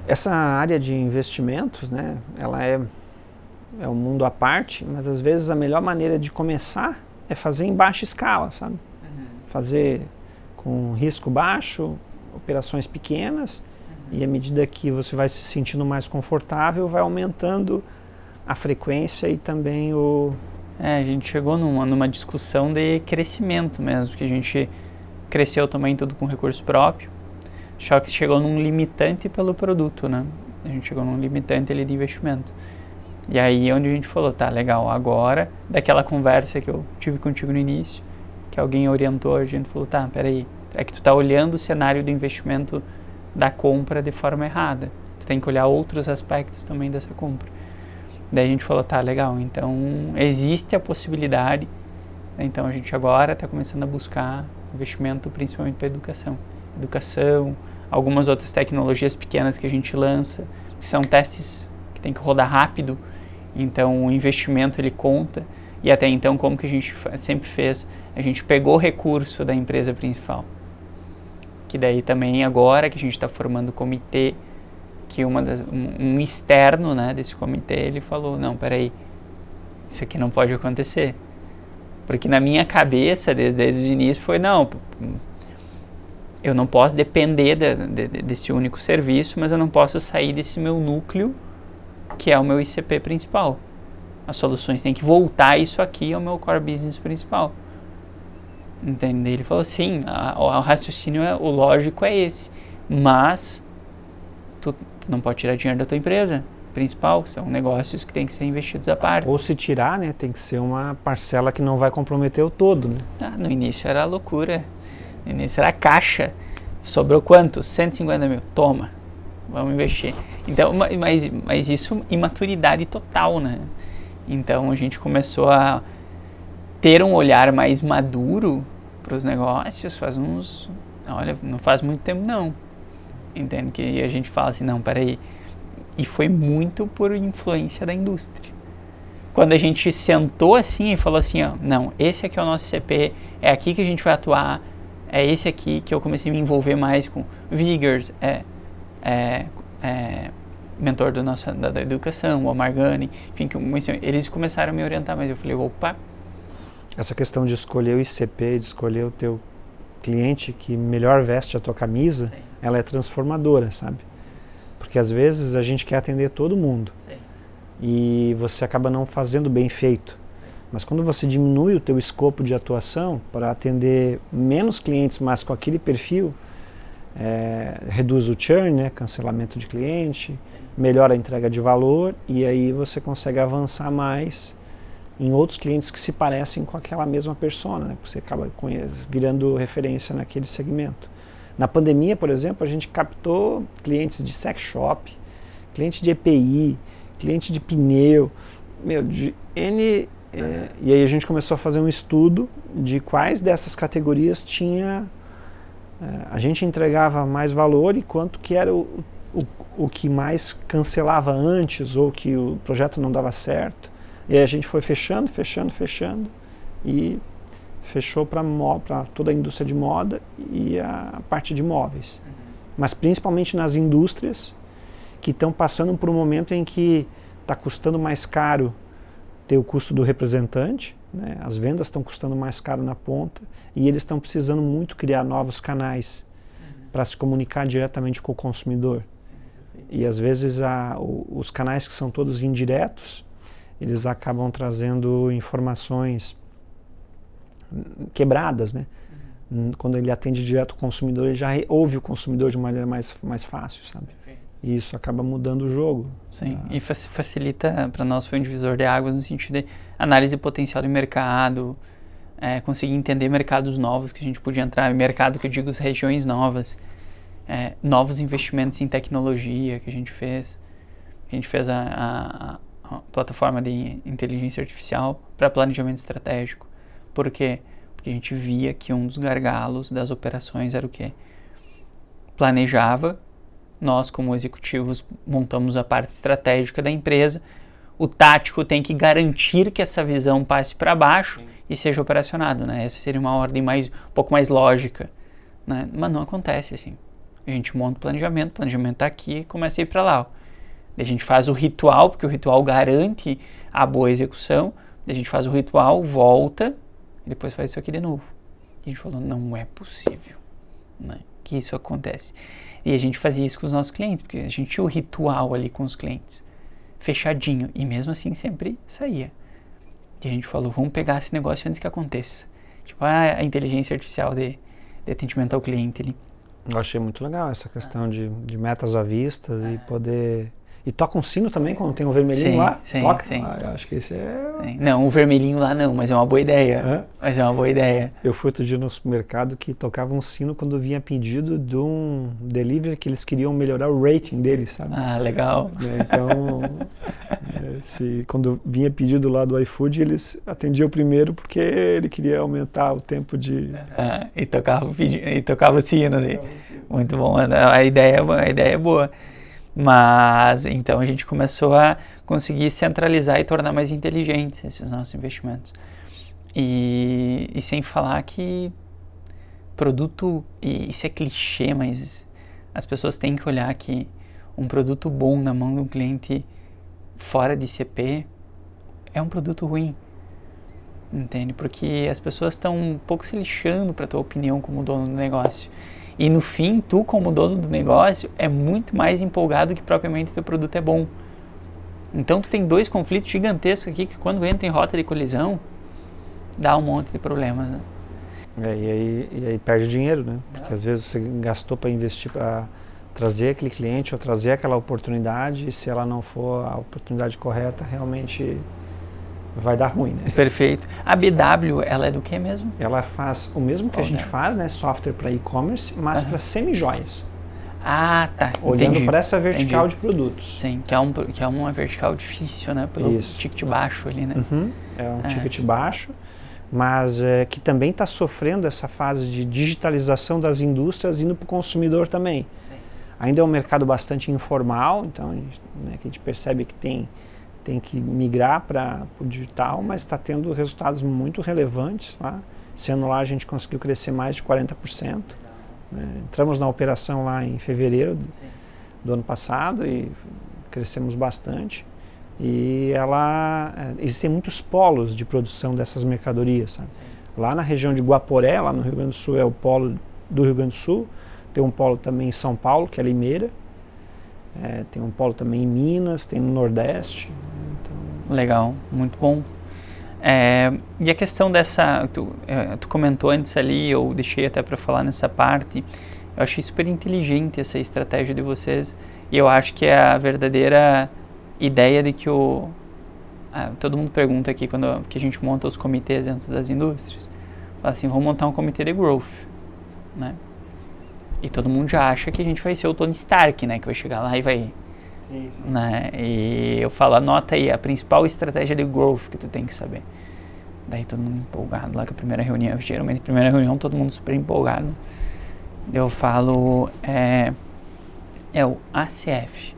Essa área de investimentos, né, ela é um mundo à parte, mas às vezes a melhor maneira de começar é fazer em baixa escala, sabe? Fazer com risco baixo, operações pequenas, e à medida que você vai se sentindo mais confortável, vai aumentando a frequência e também a gente chegou numa discussão de crescimento mesmo, que a gente cresceu também tudo com recurso próprio, só que chegou num limitante pelo produto, né? A gente chegou num limitante ali de investimento. E aí onde a gente falou, tá, legal, agora, daquela conversa que eu tive contigo no início, que alguém orientou, a gente falou, tá, peraí, é que tu tá olhando o cenário do investimento da compra de forma errada. Tu tem que olhar outros aspectos também dessa compra. Daí a gente falou, tá, legal, então existe a possibilidade, então a gente agora está começando a buscar investimento principalmente para educação, algumas outras tecnologias pequenas que a gente lança, que são testes que tem que rodar rápido, então o investimento ele conta, e até então como que a gente sempre fez, a gente pegou o recurso da empresa principal, que daí também agora que a gente está formando o comitê, que um externo, né, desse comitê, ele falou, não, peraí, isso aqui não pode acontecer, porque na minha cabeça desde o início foi, não, eu não posso depender desse único serviço, mas eu não posso sair desse meu núcleo, que é o meu ICP principal. As soluções têm que voltar isso aqui ao meu core business principal. Entende? Ele falou, sim, o raciocínio, o lógico é esse, mas tu não pode tirar dinheiro da tua empresa principal, são negócios que têm que ser investidos à parte. Ou se tirar, né, tem que ser uma parcela que não vai comprometer o todo, né? No início era loucura. No início era caixa. Sobrou quanto? 150 mil. Toma, vamos investir. Então, mas isso, imaturidade total, né? Então a gente começou a ter um olhar mais maduro para os negócios não faz muito tempo não. Entende? Que a gente fala assim, não, peraí. E foi muito por influência da indústria. Quando a gente sentou assim e falou assim, ó, não, esse aqui é o nosso CP, é aqui que a gente vai atuar, é esse aqui que eu comecei a me envolver mais com Vigors, mentor da educação, o Amargani, enfim, eles começaram a me orientar, mas eu falei, opa. Essa questão de escolher o ICP, de escolher o teu cliente que melhor veste a tua camisa, sim, ela é transformadora, sabe? Porque às vezes a gente quer atender todo mundo, sim, e você acaba não fazendo bem feito. Sim. Mas quando você diminui o teu escopo de atuação para atender menos clientes, mas com aquele perfil, reduz o churn, né, cancelamento de cliente, sim, melhora a entrega de valor, e aí você consegue avançar mais em outros clientes que se parecem com aquela mesma persona, né? Você acaba virando referência naquele segmento. Na pandemia, por exemplo, a gente captou clientes de sex shop, cliente de EPI, cliente de pneu, e aí a gente começou a fazer um estudo de quais dessas categorias a gente entregava mais valor e quanto que era o que mais cancelava antes ou que o projeto não dava certo. E aí a gente foi fechando e fechou para toda a indústria de moda e a parte de móveis. Uhum. Mas principalmente nas indústrias que estão passando por um momento em que está custando mais caro ter o custo do representante, né? As vendas estão custando mais caro na ponta e eles estão precisando muito criar novos canais, uhum, para se comunicar diretamente com o consumidor. Sim, e às vezes os canais que são todos indiretos, eles acabam trazendo informações quebradas, né? Uhum. Quando ele atende direto o consumidor, ele já ouve o consumidor de maneira mais fácil, sabe? Perfeito. E isso acaba mudando o jogo. Sim, e facilita para nós, foi um divisor de águas no sentido de análise potencial de mercado, conseguir entender mercados novos que a gente podia entrar, mercado que eu digo as regiões novas, novos investimentos em tecnologia que a gente fez. A gente fez a plataforma de inteligência artificial para planejamento estratégico. Por quê? Porque a gente via que um dos gargalos das operações era o quê? Planejava, nós como executivos montamos a parte estratégica da empresa, o tático tem que garantir que essa visão passe para baixo, sim, e seja operacionado, né? Essa seria uma ordem um pouco mais lógica, né? Mas não acontece assim. A gente monta o planejamento está aqui e começa a ir para lá. A gente faz o ritual, porque o ritual garante a boa execução, a gente faz o ritual, volta, e depois faz isso aqui de novo. E a gente falou, não é possível, né, que isso acontece. E a gente fazia isso com os nossos clientes, porque a gente tinha o ritual ali com os clientes, fechadinho, e mesmo assim sempre saía. E a gente falou, vamos pegar esse negócio antes que aconteça. Tipo, a inteligência artificial de atendimento ao cliente ali. Eu achei muito legal essa questão de metas à vista e poder... E toca um sino também quando tem um vermelhinho lá? Toca? Eu acho que esse é... Sim. Não, um vermelhinho lá não, mas é uma boa ideia. Mas é uma boa ideia. Eu fui outro dia no supermercado que tocava um sino quando vinha pedido de um delivery que eles queriam melhorar o rating deles, sabe? Ah, legal. Então, quando vinha pedido lá do iFood, eles atendiam primeiro porque ele queria aumentar o tempo de... E tocava o sino ali. Muito bom, a ideia é boa. Mas, então, a gente começou a conseguir centralizar e tornar mais inteligentes esses nossos investimentos. E sem falar que produto, e isso é clichê, mas as pessoas têm que olhar que um produto bom na mão de um cliente fora de CP é um produto ruim, entende? Porque as pessoas estão um pouco se lixando para a tua opinião como dono do negócio. E no fim, tu como dono do negócio é muito mais empolgado que propriamente teu produto é bom. Então tu tem dois conflitos gigantescos aqui que quando entra em rota de colisão, dá um monte de problemas, né? E aí perde dinheiro, né? Porque às vezes você gastou para investir para trazer aquele cliente ou trazer aquela oportunidade, e se ela não for a oportunidade correta, realmente vai dar ruim, né? Perfeito. A BW, ela é do que mesmo? Ela faz o mesmo que a gente faz, né? Software para e-commerce, mas para semi-joias. Ah, tá. Olhando para essa vertical de produtos. Sim, que é uma vertical difícil, né? Pelo ticket baixo ali, né? É um ticket baixo, mas que também está sofrendo essa fase de digitalização das indústrias indo para o consumidor também. Sim. Ainda é um mercado bastante informal, então que a gente percebe que tem que migrar para o digital, mas está tendo resultados muito relevantes lá. Esse ano lá a gente conseguiu crescer mais de 40%. Entramos na operação lá em fevereiro do ano passado e crescemos bastante. E existem muitos polos de produção dessas mercadorias, sabe? Lá na região de Guaporé, lá no Rio Grande do Sul, é o polo do Rio Grande do Sul. Tem um polo também em São Paulo, que é Limeira. Tem um polo também em Minas, tem no Nordeste. Então... Legal, muito bom. E a questão dessa, tu comentou antes ali, eu deixei até para falar nessa parte, eu achei super inteligente essa estratégia de vocês, e eu acho que é a verdadeira ideia de que todo mundo pergunta aqui, quando que a gente monta os comitês dentro das indústrias, fala assim, vamos montar um comitê de growth, né? E todo mundo já acha que a gente vai ser o Tony Stark, né? Que vai chegar lá e vai... Sim. Né? E eu falo, anota aí a principal estratégia de growth que tu tem que saber. Daí todo mundo empolgado lá com a primeira reunião. Geralmente, primeira reunião, todo mundo super empolgado. Eu falo, é o ACF.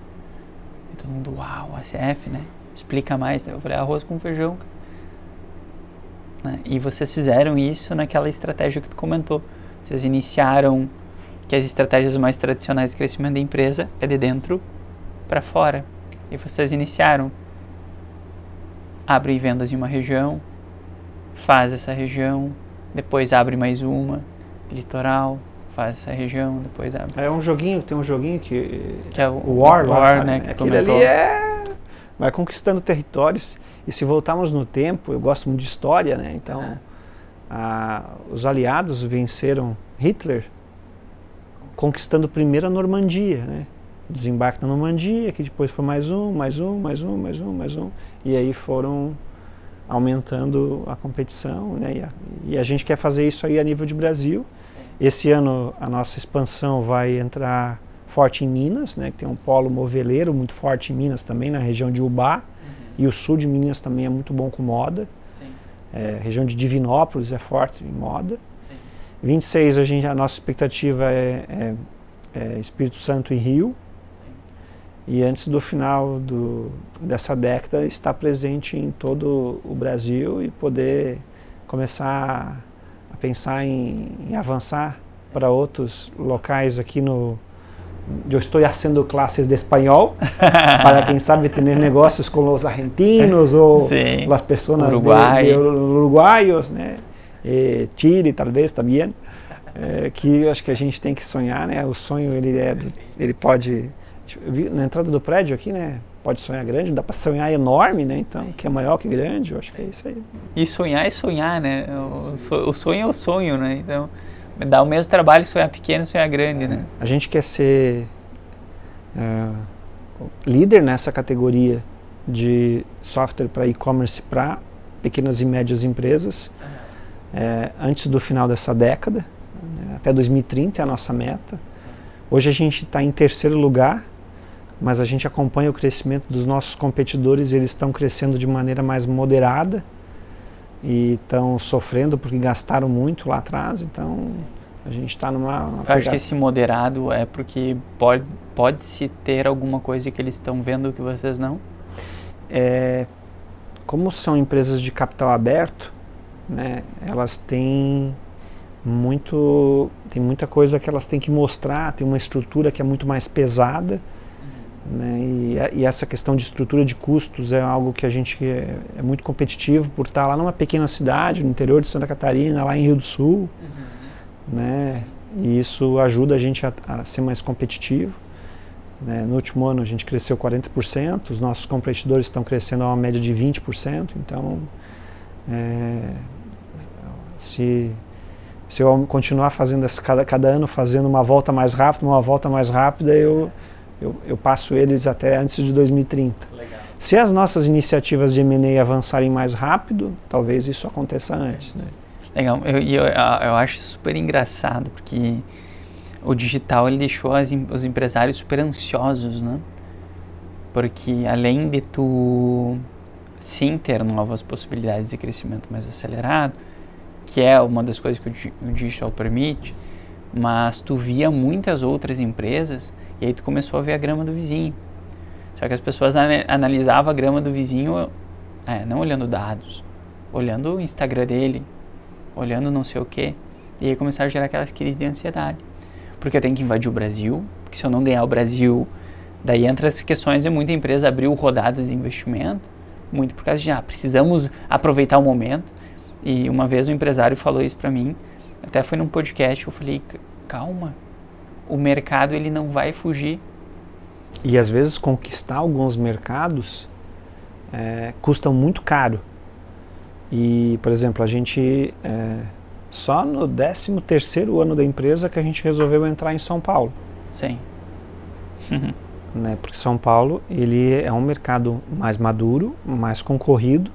E todo mundo, uau, ACF, né? Explica mais. Daí eu falei, arroz com feijão. Né? E vocês fizeram isso naquela estratégia que tu comentou. Vocês iniciaram que as estratégias mais tradicionais de crescimento da empresa é de dentro para fora. E vocês iniciaram, abre vendas em uma região, faz essa região, depois abre mais uma, litoral, faz essa região, depois abre. Tem um joguinho que é o War, né? Que aquele ali vai conquistando territórios. E se voltarmos no tempo, eu gosto muito de história, né? Então, os aliados venceram Hitler conquistando primeiro a Normandia, né? Desembarque na Normandia, que depois foi mais um. E aí foram aumentando a competição, né? E a gente quer fazer isso aí a nível de Brasil. Sim. Esse ano a nossa expansão vai entrar forte em Minas, né? Que tem um polo moveleiro muito forte em Minas também, na região de Ubá. E o sul de Minas também é muito bom com moda. Sim. A região de Divinópolis é forte em moda. Sim. 26 a nossa expectativa é Espírito Santo e Rio. E antes do final dessa década estar presente em todo o Brasil e poder começar a pensar em avançar para outros locais aqui no... Eu estou fazendo classes de espanhol para quem sabe ter negócios com os argentinos ou as pessoas uruguaios, né? Chile talvez também, que acho que a gente tem que sonhar, né? O sonho ele pode... Na entrada do prédio aqui, né? Pode sonhar grande, dá para sonhar enorme, né? Então, que é maior que grande, eu acho que é isso aí. E sonhar é sonhar, né? O sonho é o sonho, né? Então, dá o mesmo trabalho sonhar pequeno e sonhar grande, né? A gente quer ser líder nessa categoria de software para e-commerce para pequenas e médias empresas, antes do final dessa década, né, até 2030 é a nossa meta. Hoje a gente está em terceiro lugar, mas a gente acompanha o crescimento dos nossos competidores e eles estão crescendo de maneira mais moderada e estão sofrendo porque gastaram muito lá atrás, então a gente está numa... Eu acho que esse moderado é porque pode-se ter alguma coisa que eles estão vendo que vocês não? Como são empresas de capital aberto, né, elas têm muita coisa que elas têm que mostrar, tem uma estrutura que é muito mais pesada, né, e essa questão de estrutura de custos é algo que a gente é muito competitivo por estar lá numa pequena cidade, no interior de Santa Catarina, lá em Rio do Sul, né, e isso ajuda a gente a ser mais competitivo. Né, no último ano a gente cresceu 40%, os nossos competidores estão crescendo a uma média de 20%, então se eu continuar fazendo cada ano fazendo uma volta mais rápida, eu passo eles até antes de 2030. Legal. Se as nossas iniciativas de M&A avançarem mais rápido, talvez isso aconteça antes. Né? Legal, eu acho super engraçado, porque o digital ele deixou os empresários super ansiosos, né? Porque além de tu sim ter novas possibilidades de crescimento mais acelerado, que é uma das coisas que o digital permite, mas tu via muitas outras empresas e aí tu começou a ver a grama do vizinho. Só que as pessoas analisavam a grama do vizinho, não olhando dados, olhando o Instagram dele, olhando não sei o quê, e aí começaram a gerar aquelas crises de ansiedade. Porque eu tenho que invadir o Brasil, porque se eu não ganhar o Brasil, daí entra as questões de muita empresa abriu rodadas de investimento, muito por causa de, precisamos aproveitar o momento. E uma vez um empresário falou isso pra mim, até foi num podcast, eu falei, calma, o mercado ele não vai fugir. E às vezes conquistar alguns mercados custa muito caro. E, por exemplo, a gente... só no 13º ano da empresa que a gente resolveu entrar em São Paulo. Sim. Né, porque São Paulo ele é um mercado mais maduro, mais concorrido,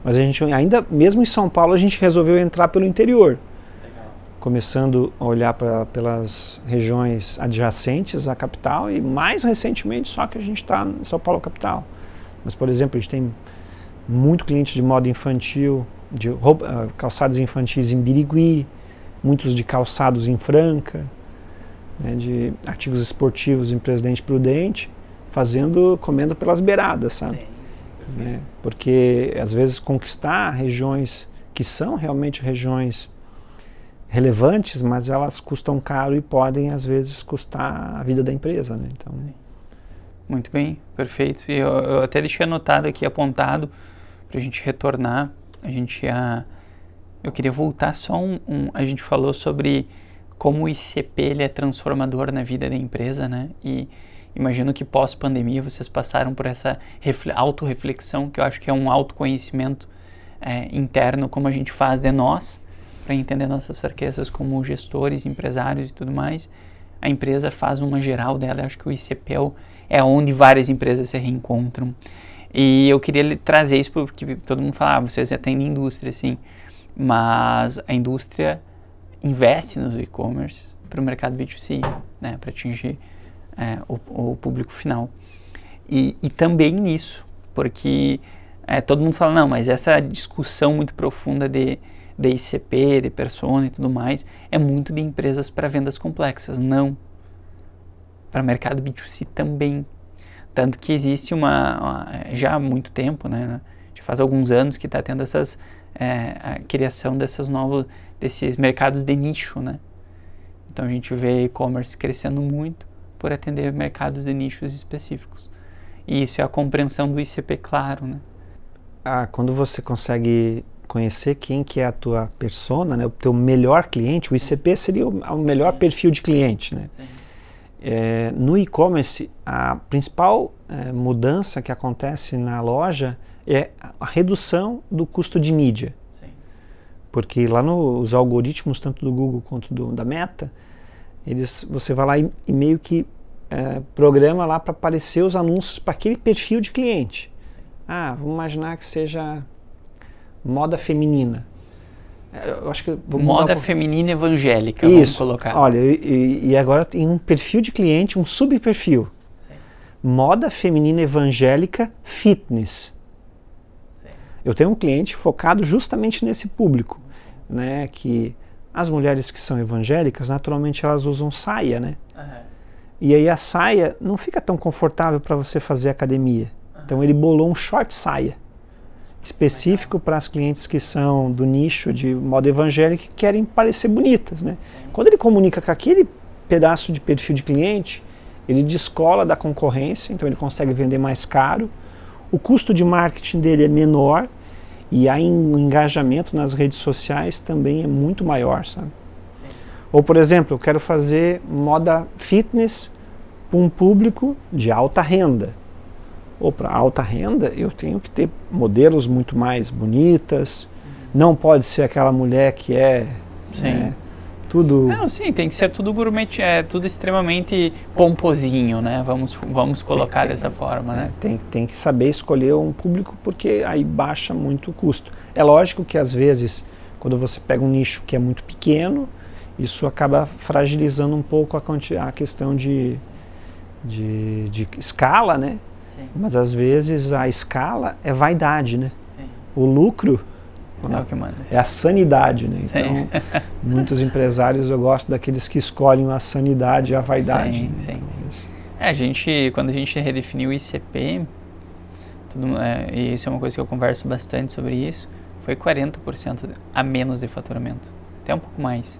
mas a gente ainda, mesmo em São Paulo, a gente resolveu entrar pelo interior. Legal. Começando a olhar pelas regiões adjacentes à capital e mais recentemente só que a gente está em São Paulo capital. Mas, por exemplo, a gente tem muito cliente de moda infantil, de calçados infantis em Birigui, muitos de calçados em Franca, né, de artigos esportivos em Presidente Prudente, comendo pelas beiradas, sabe? Sim, né? Porque às vezes conquistar regiões que são realmente regiões relevantes, mas elas custam caro e podem às vezes custar a vida da empresa, né? Então... Muito bem, perfeito. E eu até deixei anotado aqui, apontado, para a gente retornar. Eu queria voltar só a gente falou sobre como o ICP ele é transformador na vida da empresa, né? E imagino que pós-pandemia vocês passaram por essa autorreflexão, que eu acho que é um autoconhecimento interno, como a gente faz de nós, para entender nossas fraquezas como gestores, empresários e tudo mais. A empresa faz uma geral dela, eu acho que o ICP é onde várias empresas se reencontram. E eu queria trazer isso porque todo mundo fala, vocês atendem indústria, sim, mas a indústria investe nos e-commerce para o mercado B2C, né, para atingir o público final. E também nisso, porque todo mundo fala, não, mas essa discussão muito profunda de ICP, de persona e tudo mais, é muito de empresas para vendas complexas. Não. Para o mercado B2C também. Tanto que existe já há muito tempo, né, já faz alguns anos que está tendo a criação desses mercados de nicho, né? Então a gente vê e-commerce crescendo muito por atender mercados de nichos específicos. E isso é a compreensão do ICP, claro, né? Quando você consegue conhecer quem que é a tua persona, né, o teu melhor cliente, o ICP seria o melhor perfil de cliente, né? No e-commerce, a principal mudança que acontece na loja é a redução do custo de mídia. Sim. Porque lá nos algoritmos, tanto do Google quanto da Meta, você vai lá e meio que programa lá para aparecer os anúncios para aquele perfil de cliente. Ah, vamos imaginar que seja moda feminina. Eu acho que moda feminina evangélica, isso, vamos colocar. Olha, e agora tem um perfil de cliente, um subperfil. Sim. Moda feminina evangélica fitness. Sim. Eu tenho um cliente focado justamente nesse público, né, que as mulheres que são evangélicas, naturalmente elas usam saia, né? Uhum. E aí a saia não fica tão confortável para você fazer academia. Uhum. Então ele bolou um short saia específico para as clientes que são do nicho de moda evangélica que querem parecer bonitas, né? Sim. Quando ele comunica com aquele pedaço de perfil de cliente, ele descola da concorrência, então ele consegue vender mais caro, o custo de marketing dele é menor e aí o engajamento nas redes sociais também é muito maior, sabe? Sim. Ou, por exemplo, eu quero fazer moda fitness para um público de alta renda. Ou para alta renda, eu tenho que ter modelos muito mais bonitas. Não pode ser aquela mulher que é tudo... Não, sim, tem que ser tudo gourmet, tudo extremamente pomposinho, né? Vamos colocar dessa forma, né? Tem que saber escolher um público, porque aí baixa muito o custo. É lógico que às vezes, quando você pega um nicho que é muito pequeno, isso acaba fragilizando um pouco a questão de escala, né? Sim. Mas às vezes a escala é vaidade, né? Sim. O lucro é o que manda. É a sanidade, né? Então, muitos empresários, eu gosto daqueles que escolhem a sanidade e a vaidade. Sim, né? sim. Então, quando a gente redefiniu o ICP, e isso é uma coisa que eu converso bastante sobre isso, foi 40% a menos de faturamento, até um pouco mais.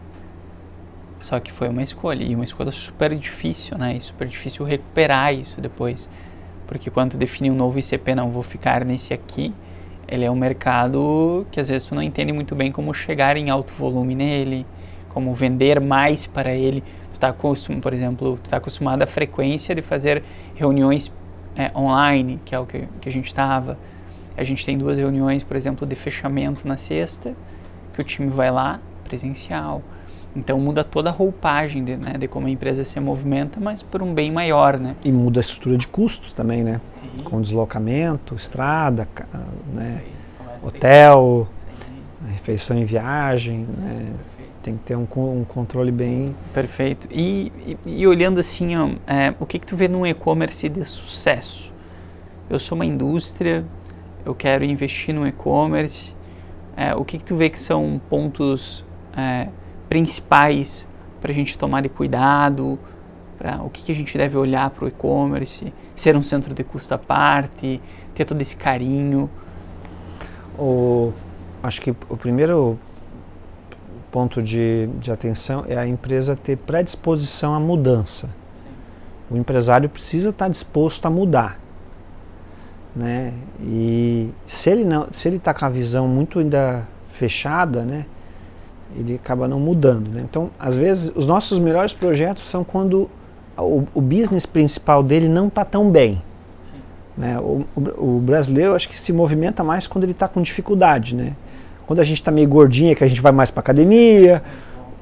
Só que foi uma escolha, e uma escolha super difícil, né? E super difícil recuperar isso depois. Porque quando tu define um novo ICP, não vou ficar nesse aqui, ele é um mercado que às vezes tu não entende muito bem como chegar em alto volume nele, como vender mais para ele. Por exemplo, tu está acostumado à frequência de fazer reuniões online, que é o que a gente estava. A gente tem 2 reuniões, por exemplo, de fechamento na sexta, que o time vai lá, presencial. Então muda toda a roupagem de como a empresa se movimenta, mas por um bem maior, né? E muda a estrutura de custos também, né? Sim. Com deslocamento, estrada, né? Hotel, refeição em viagem, sim, né? Tem que ter um controle bem... Perfeito. E olhando assim, ó, o que tu vê num e-commerce de sucesso? Eu sou uma indústria, eu quero investir no e-commerce, o que tu vê que são pontos... principais para a gente tomar de cuidado, o que a gente deve olhar para o e-commerce, ser um centro de custo à parte, ter todo esse carinho? Acho que o primeiro ponto de atenção é a empresa ter predisposição à mudança. Sim. O empresário precisa estar disposto a mudar, né? E se ele está com a visão muito ainda fechada, né, ele acaba não mudando, né? Então, às vezes, os nossos melhores projetos são quando o business principal dele não está tão bem. Sim. Né? O brasileiro, acho que se movimenta mais quando ele está com dificuldade, né? Quando a gente está meio gordinha, que a gente vai mais para academia,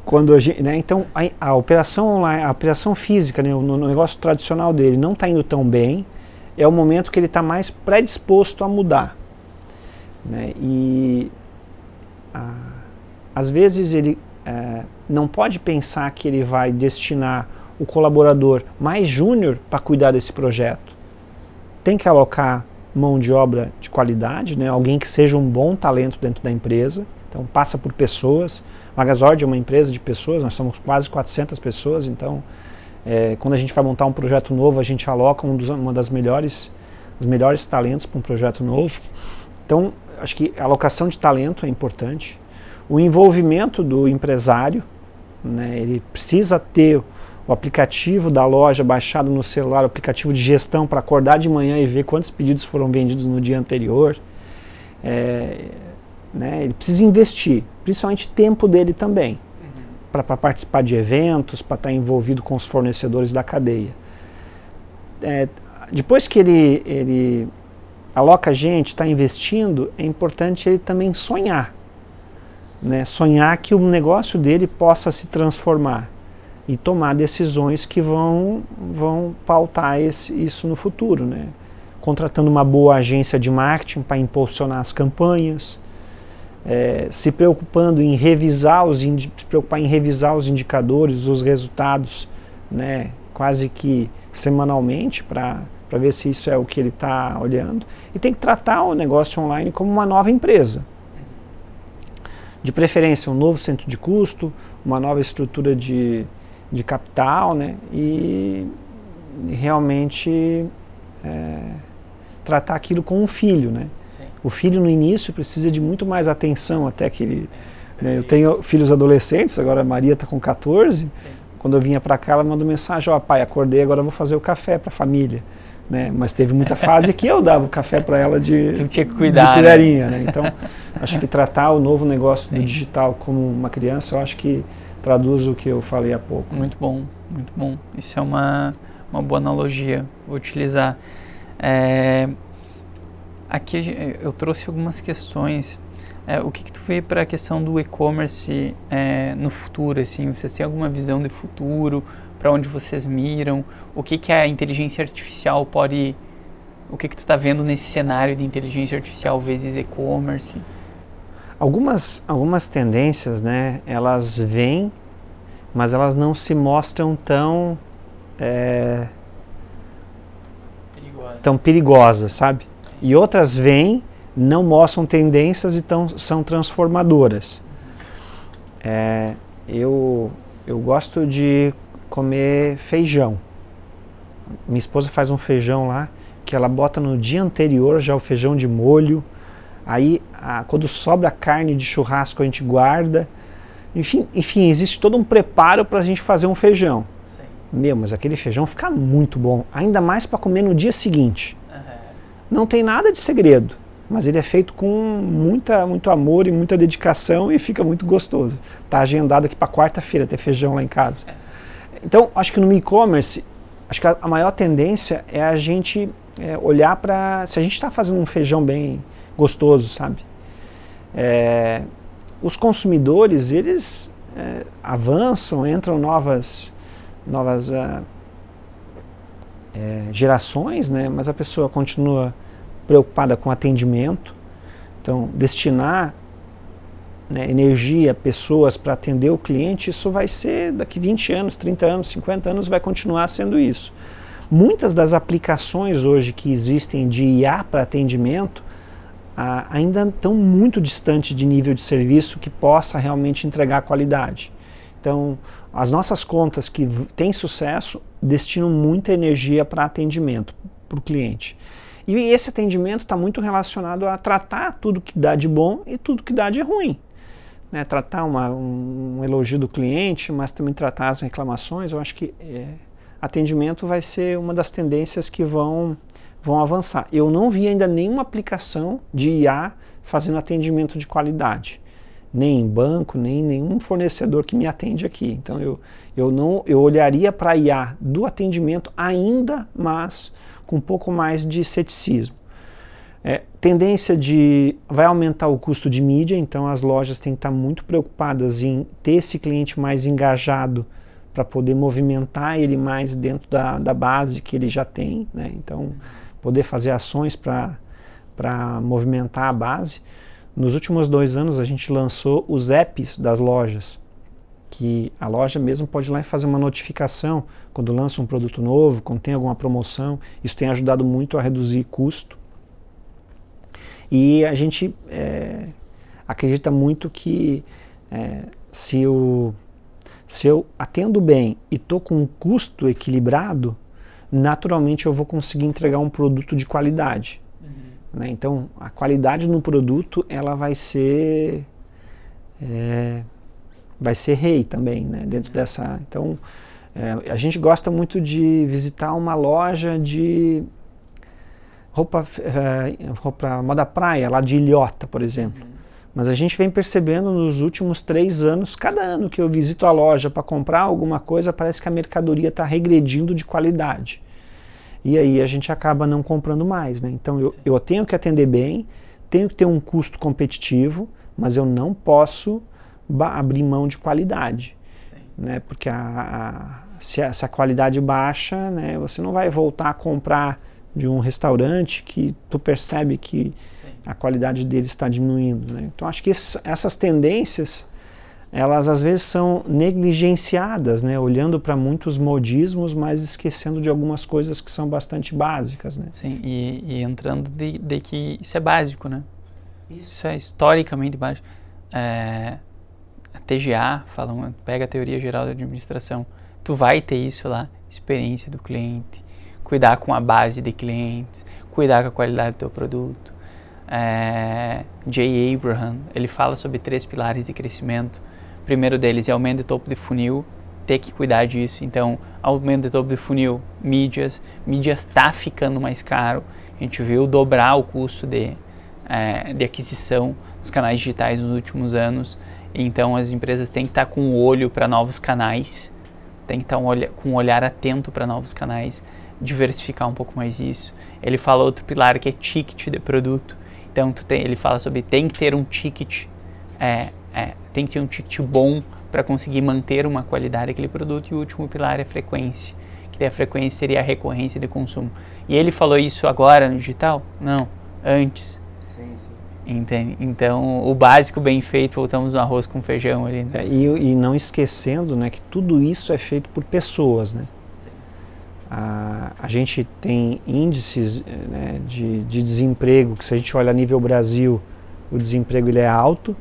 quando a gente, né? Então, a operação online, a operação física, né, no negócio tradicional dele não está indo tão bem, é o momento que ele está mais predisposto a mudar, né? E às vezes ele não pode pensar que ele vai destinar o colaborador mais júnior para cuidar desse projeto. Tem que alocar mão de obra de qualidade, né? Alguém que seja um bom talento dentro da empresa. Então passa por pessoas. A Magazord é uma empresa de pessoas, nós somos quase 400 pessoas, então quando a gente vai montar um projeto novo, a gente aloca uma dos melhores talentos para um projeto novo. Então, acho que a alocação de talento é importante. O envolvimento do empresário, né, ele precisa ter o aplicativo da loja baixado no celular, o aplicativo de gestão para acordar de manhã e ver quantos pedidos foram vendidos no dia anterior. Né, ele precisa investir, principalmente tempo dele também, para participar de eventos, para estar envolvido com os fornecedores da cadeia. Depois que ele aloca gente, está investindo, é importante ele também sonhar. Né, sonhar que o negócio dele possa se transformar. e tomar decisões que vão pautar isso no futuro, né? Contratando uma boa agência de marketing para impulsionar as campanhas, se preocupando em revisar os indicadores, os resultados, né, quase que semanalmente para ver se isso é o que ele está olhando. E tem que tratar o negócio online como uma nova empresa. De preferência, um novo centro de custo, uma nova estrutura de capital, né, e realmente tratar aquilo como um filho, né? Sim. O filho no início precisa de muito mais atenção até que ele... Né, eu tenho filhos adolescentes, agora a Maria está com 14, sim. Quando eu vinha para cá ela mandou mensagem, ó, pai, acordei, agora eu vou fazer o café para a família. Né? Mas teve muita fase que eu dava o café para ela de colherinha, né? Então, acho que tratar o novo negócio do digital como uma criança, eu acho que traduz o que eu falei há pouco. Muito bom, muito bom. Isso é uma boa analogia, vou utilizar. Aqui eu trouxe algumas questões. O que tu vê para a questão do e-commerce no futuro? Assim, você tem alguma visão de futuro? Para onde vocês miram? O que a inteligência artificial pode... O que tu está vendo nesse cenário de inteligência artificial vezes e-commerce? Algumas tendências, né, elas vêm, mas elas não se mostram tão perigosas, sabe? Sim. E outras vêm, não mostram tendências e são transformadoras. Eu gosto de comer feijão. Minha esposa faz um feijão lá que ela bota no dia anterior já o feijão de molho. Aí quando sobra a carne de churrasco a gente guarda. Enfim, existe todo um preparo para a gente fazer um feijão. Sim. Mas aquele feijão fica muito bom, ainda mais para comer no dia seguinte. Uhum. Não tem nada de segredo, mas ele é feito com muito amor e muita dedicação e fica muito gostoso. Tá agendado aqui para quarta-feira ter feijão lá em casa. Então, acho que no e-commerce, acho que a maior tendência é a gente olhar para... Se a gente está fazendo um feijão bem gostoso, sabe? Os consumidores, eles avançam, entram novas gerações, né? Mas a pessoa continua preocupada com atendimento. Então, destinar energia, pessoas para atender o cliente, isso vai ser daqui 20 anos, 30 anos, 50 anos, vai continuar sendo isso. Muitas das aplicações hoje que existem de IA para atendimento ainda estão muito distantes de nível de serviço que possa realmente entregar qualidade. Então, as nossas contas que têm sucesso destinam muita energia para atendimento, para o cliente. E esse atendimento está muito relacionado a tratar tudo que dá de bom e tudo que dá de ruim. Né, tratar um elogio do cliente, mas também tratar as reclamações. Eu acho que atendimento vai ser uma das tendências que vão avançar. Eu não vi ainda nenhuma aplicação de IA fazendo atendimento de qualidade, nem em banco, nem em nenhum fornecedor que me atende aqui. Então eu olharia para a IA do atendimento ainda, mas com um pouco mais de ceticismo. Tendência vai aumentar o custo de mídia, então as lojas têm que estar muito preocupadas em ter esse cliente mais engajado para poder movimentar ele mais dentro da base que ele já tem, né? Então poder fazer ações para movimentar a base. Nos últimos 2 anos a gente lançou os apps das lojas, que a loja mesmo pode ir lá e fazer uma notificação quando lança um produto novo, quando tem alguma promoção. Isso tem ajudado muito a reduzir custo. E a gente acredita muito que se eu atendo bem e estou com um custo equilibrado, naturalmente eu vou conseguir entregar um produto de qualidade. Uhum. Né? Então, a qualidade no produto ela vai ser rei também, né? Dentro dessa... Então, a gente gosta muito de visitar uma loja de roupa moda praia, lá de Ilhota, por exemplo. Uhum. Mas a gente vem percebendo nos últimos 3 anos, cada ano que eu visito a loja para comprar alguma coisa, parece que a mercadoria está regredindo de qualidade. E aí a gente acaba não comprando mais, né? Então eu tenho que atender bem, tenho que ter um custo competitivo, mas eu não posso abrir mão de qualidade. Sim. né? Porque se a qualidade baixa, né, você não vai voltar a comprar de um restaurante que tu percebe que a qualidade dele está diminuindo, né? Então acho que essas tendências, elas às vezes são negligenciadas, né? Olhando para muitos modismos, mas esquecendo de algumas coisas que são bastante básicas, né? Sim, e entrando de que isso é básico, né? Isso é historicamente básico. A TGA pega a teoria geral da administração, tu vai ter isso lá, experiência do cliente, cuidar com a base de clientes, cuidar com a qualidade do teu produto. Jay Abraham, ele fala sobre 3 pilares de crescimento. O primeiro deles é aumento de topo de funil, ter que cuidar disso. Então, aumento de topo de funil, mídias está ficando mais caro. A gente viu dobrar o custo de aquisição dos canais digitais nos últimos anos. Então, as empresas têm que estar com o olho para novos canais, tem que estar com um olhar atento para novos canais, diversificar um pouco mais isso. Ele fala outro pilar que é ticket de produto. Então, ele fala sobre tem que ter um ticket, tem que ter um ticket bom para conseguir manter uma qualidade daquele produto. E o último pilar é frequência, que a frequência seria a recorrência de consumo. E ele falou isso agora no digital? Não, antes. Sim. Entende? Então, o básico bem feito, voltamos no arroz com feijão ali, né? E não esquecendo, né, que tudo isso é feito por pessoas, né? A gente tem índices, né, de desemprego, que se a gente olha a nível Brasil, o desemprego ele é alto,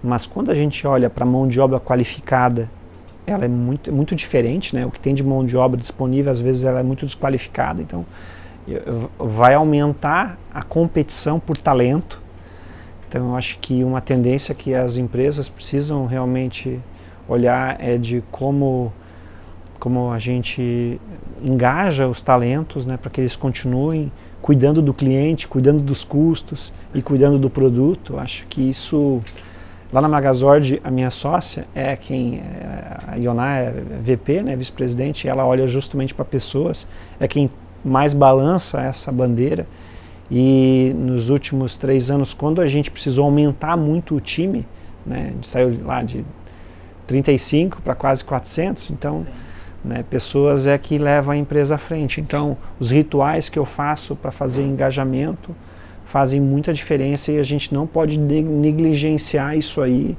mas quando a gente olha para a mão de obra qualificada, ela é muito diferente, né? O que tem de mão de obra disponível, às vezes ela é muito desqualificada, então vai aumentar a competição por talento. Então eu acho que uma tendência que as empresas precisam realmente olhar é de como a gente engaja os talentos, né, para que eles continuem cuidando do cliente, cuidando dos custos e cuidando do produto. Acho que isso, lá na Magazord, a minha sócia a Ioná é VP, né, vice-presidente, ela olha justamente para pessoas, é quem mais balança essa bandeira. E nos últimos 3 anos, quando a gente precisou aumentar muito o time, né, a gente saiu lá de 35 para quase 400, então, né, pessoas é que levam a empresa à frente. Então, os rituais que eu faço para fazer engajamento fazem muita diferença e a gente não pode negligenciar isso aí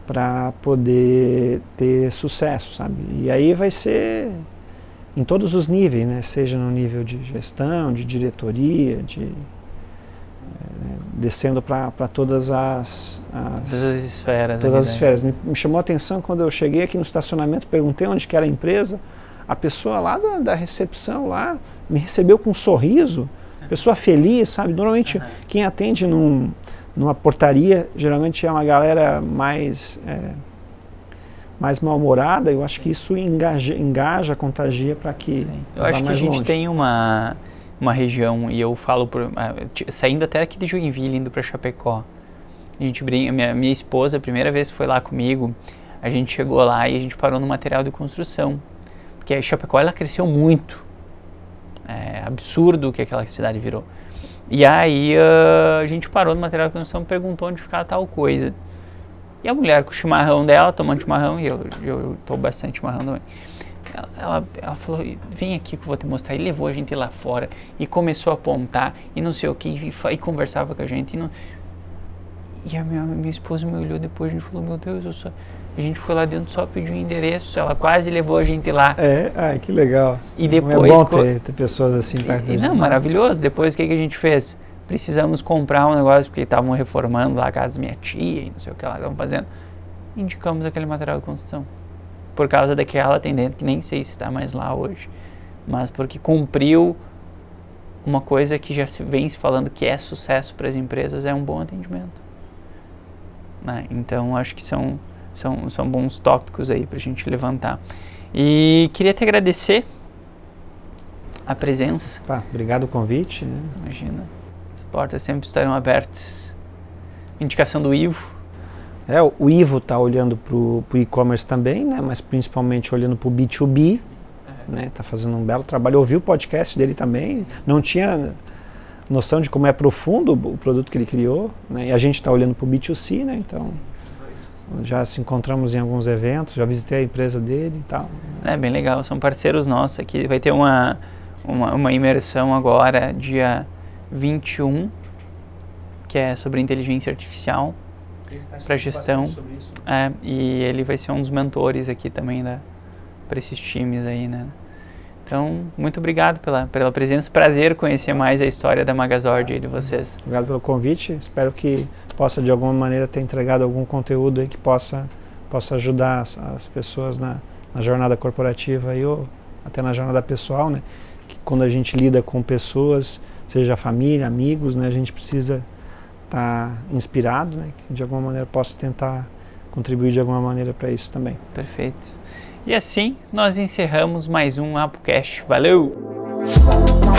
para poder ter sucesso, sabe? E aí vai ser em todos os níveis, né? Seja no nível de gestão, de diretoria, descendo para todas as esferas. Todas as esferas. Me chamou a atenção quando eu cheguei aqui no estacionamento, perguntei onde que era a empresa, a pessoa lá da recepção lá me recebeu com um sorriso, pessoa feliz, sabe? Normalmente quem atende numa portaria geralmente é uma galera mais mal-humorada. Eu acho que isso engaja, contagia para que eu acho que a gente longe. tem uma região, e eu falo saindo até aqui de Joinville, indo para Chapecó, a gente brinca, minha esposa, a primeira vez que foi lá comigo, a gente chegou lá e a gente parou no material de construção, porque a Chapecó ela cresceu muito, é absurdo o que aquela cidade virou. E aí a gente parou no material de construção e perguntou onde ficava tal coisa. E a mulher com o chimarrão dela, tomando chimarrão, e eu tomo bastante chimarrão também. Ela falou, vem aqui que eu vou te mostrar. E levou a gente lá fora e começou a apontar e não sei o que, e conversava com a gente. E a minha esposa me olhou depois e falou, meu Deus, a gente foi lá dentro só pedir um endereço. Ela quase levou a gente lá. Que legal. E depois, é bom ter pessoas assim perto da gente. Não, maravilhoso. Depois o que a gente fez? Precisamos comprar um negócio porque estavam reformando lá a casa da minha tia e não sei o que ela estavam fazendo. Indicamos aquele material de construção. Por causa daquela atendente que nem sei se está mais lá hoje. Mas porque cumpriu uma coisa que já vem se falando que é sucesso para as empresas, é um bom atendimento. Né? Então acho que são bons tópicos aí para a gente levantar. E queria te agradecer a presença. Obrigado o convite. Né? Imagina. As portas sempre estarão abertas. Indicação do Ivo. O Ivo está olhando para o e-commerce também, né? Mas principalmente olhando para o B2B. Está fazendo um belo trabalho. Eu ouvi o podcast dele também. Não tinha noção de como é profundo o produto que ele criou. Né? E a gente está olhando para o B2C, né? Então já se encontramos em alguns eventos, já visitei a empresa dele e tal. É bem legal, são parceiros nossos aqui. Vai ter uma imersão agora, dia 21, que é sobre inteligência artificial para gestão. E ele vai ser um dos mentores aqui também para esses times aí, né? Então, muito obrigado pela presença. Prazer conhecer mais a história da Magazord e de vocês. Obrigado pelo convite. Espero que possa de alguma maneira ter entregado algum conteúdo aí que possa ajudar as pessoas na jornada corporativa aí, ou até na jornada pessoal, né? Que quando a gente lida com pessoas, seja família, amigos, né, a gente precisa estar inspirado, né? Que de alguma maneira possa tentar contribuir de alguma maneira para isso também. Perfeito. E assim nós encerramos mais um ApoCast. Valeu!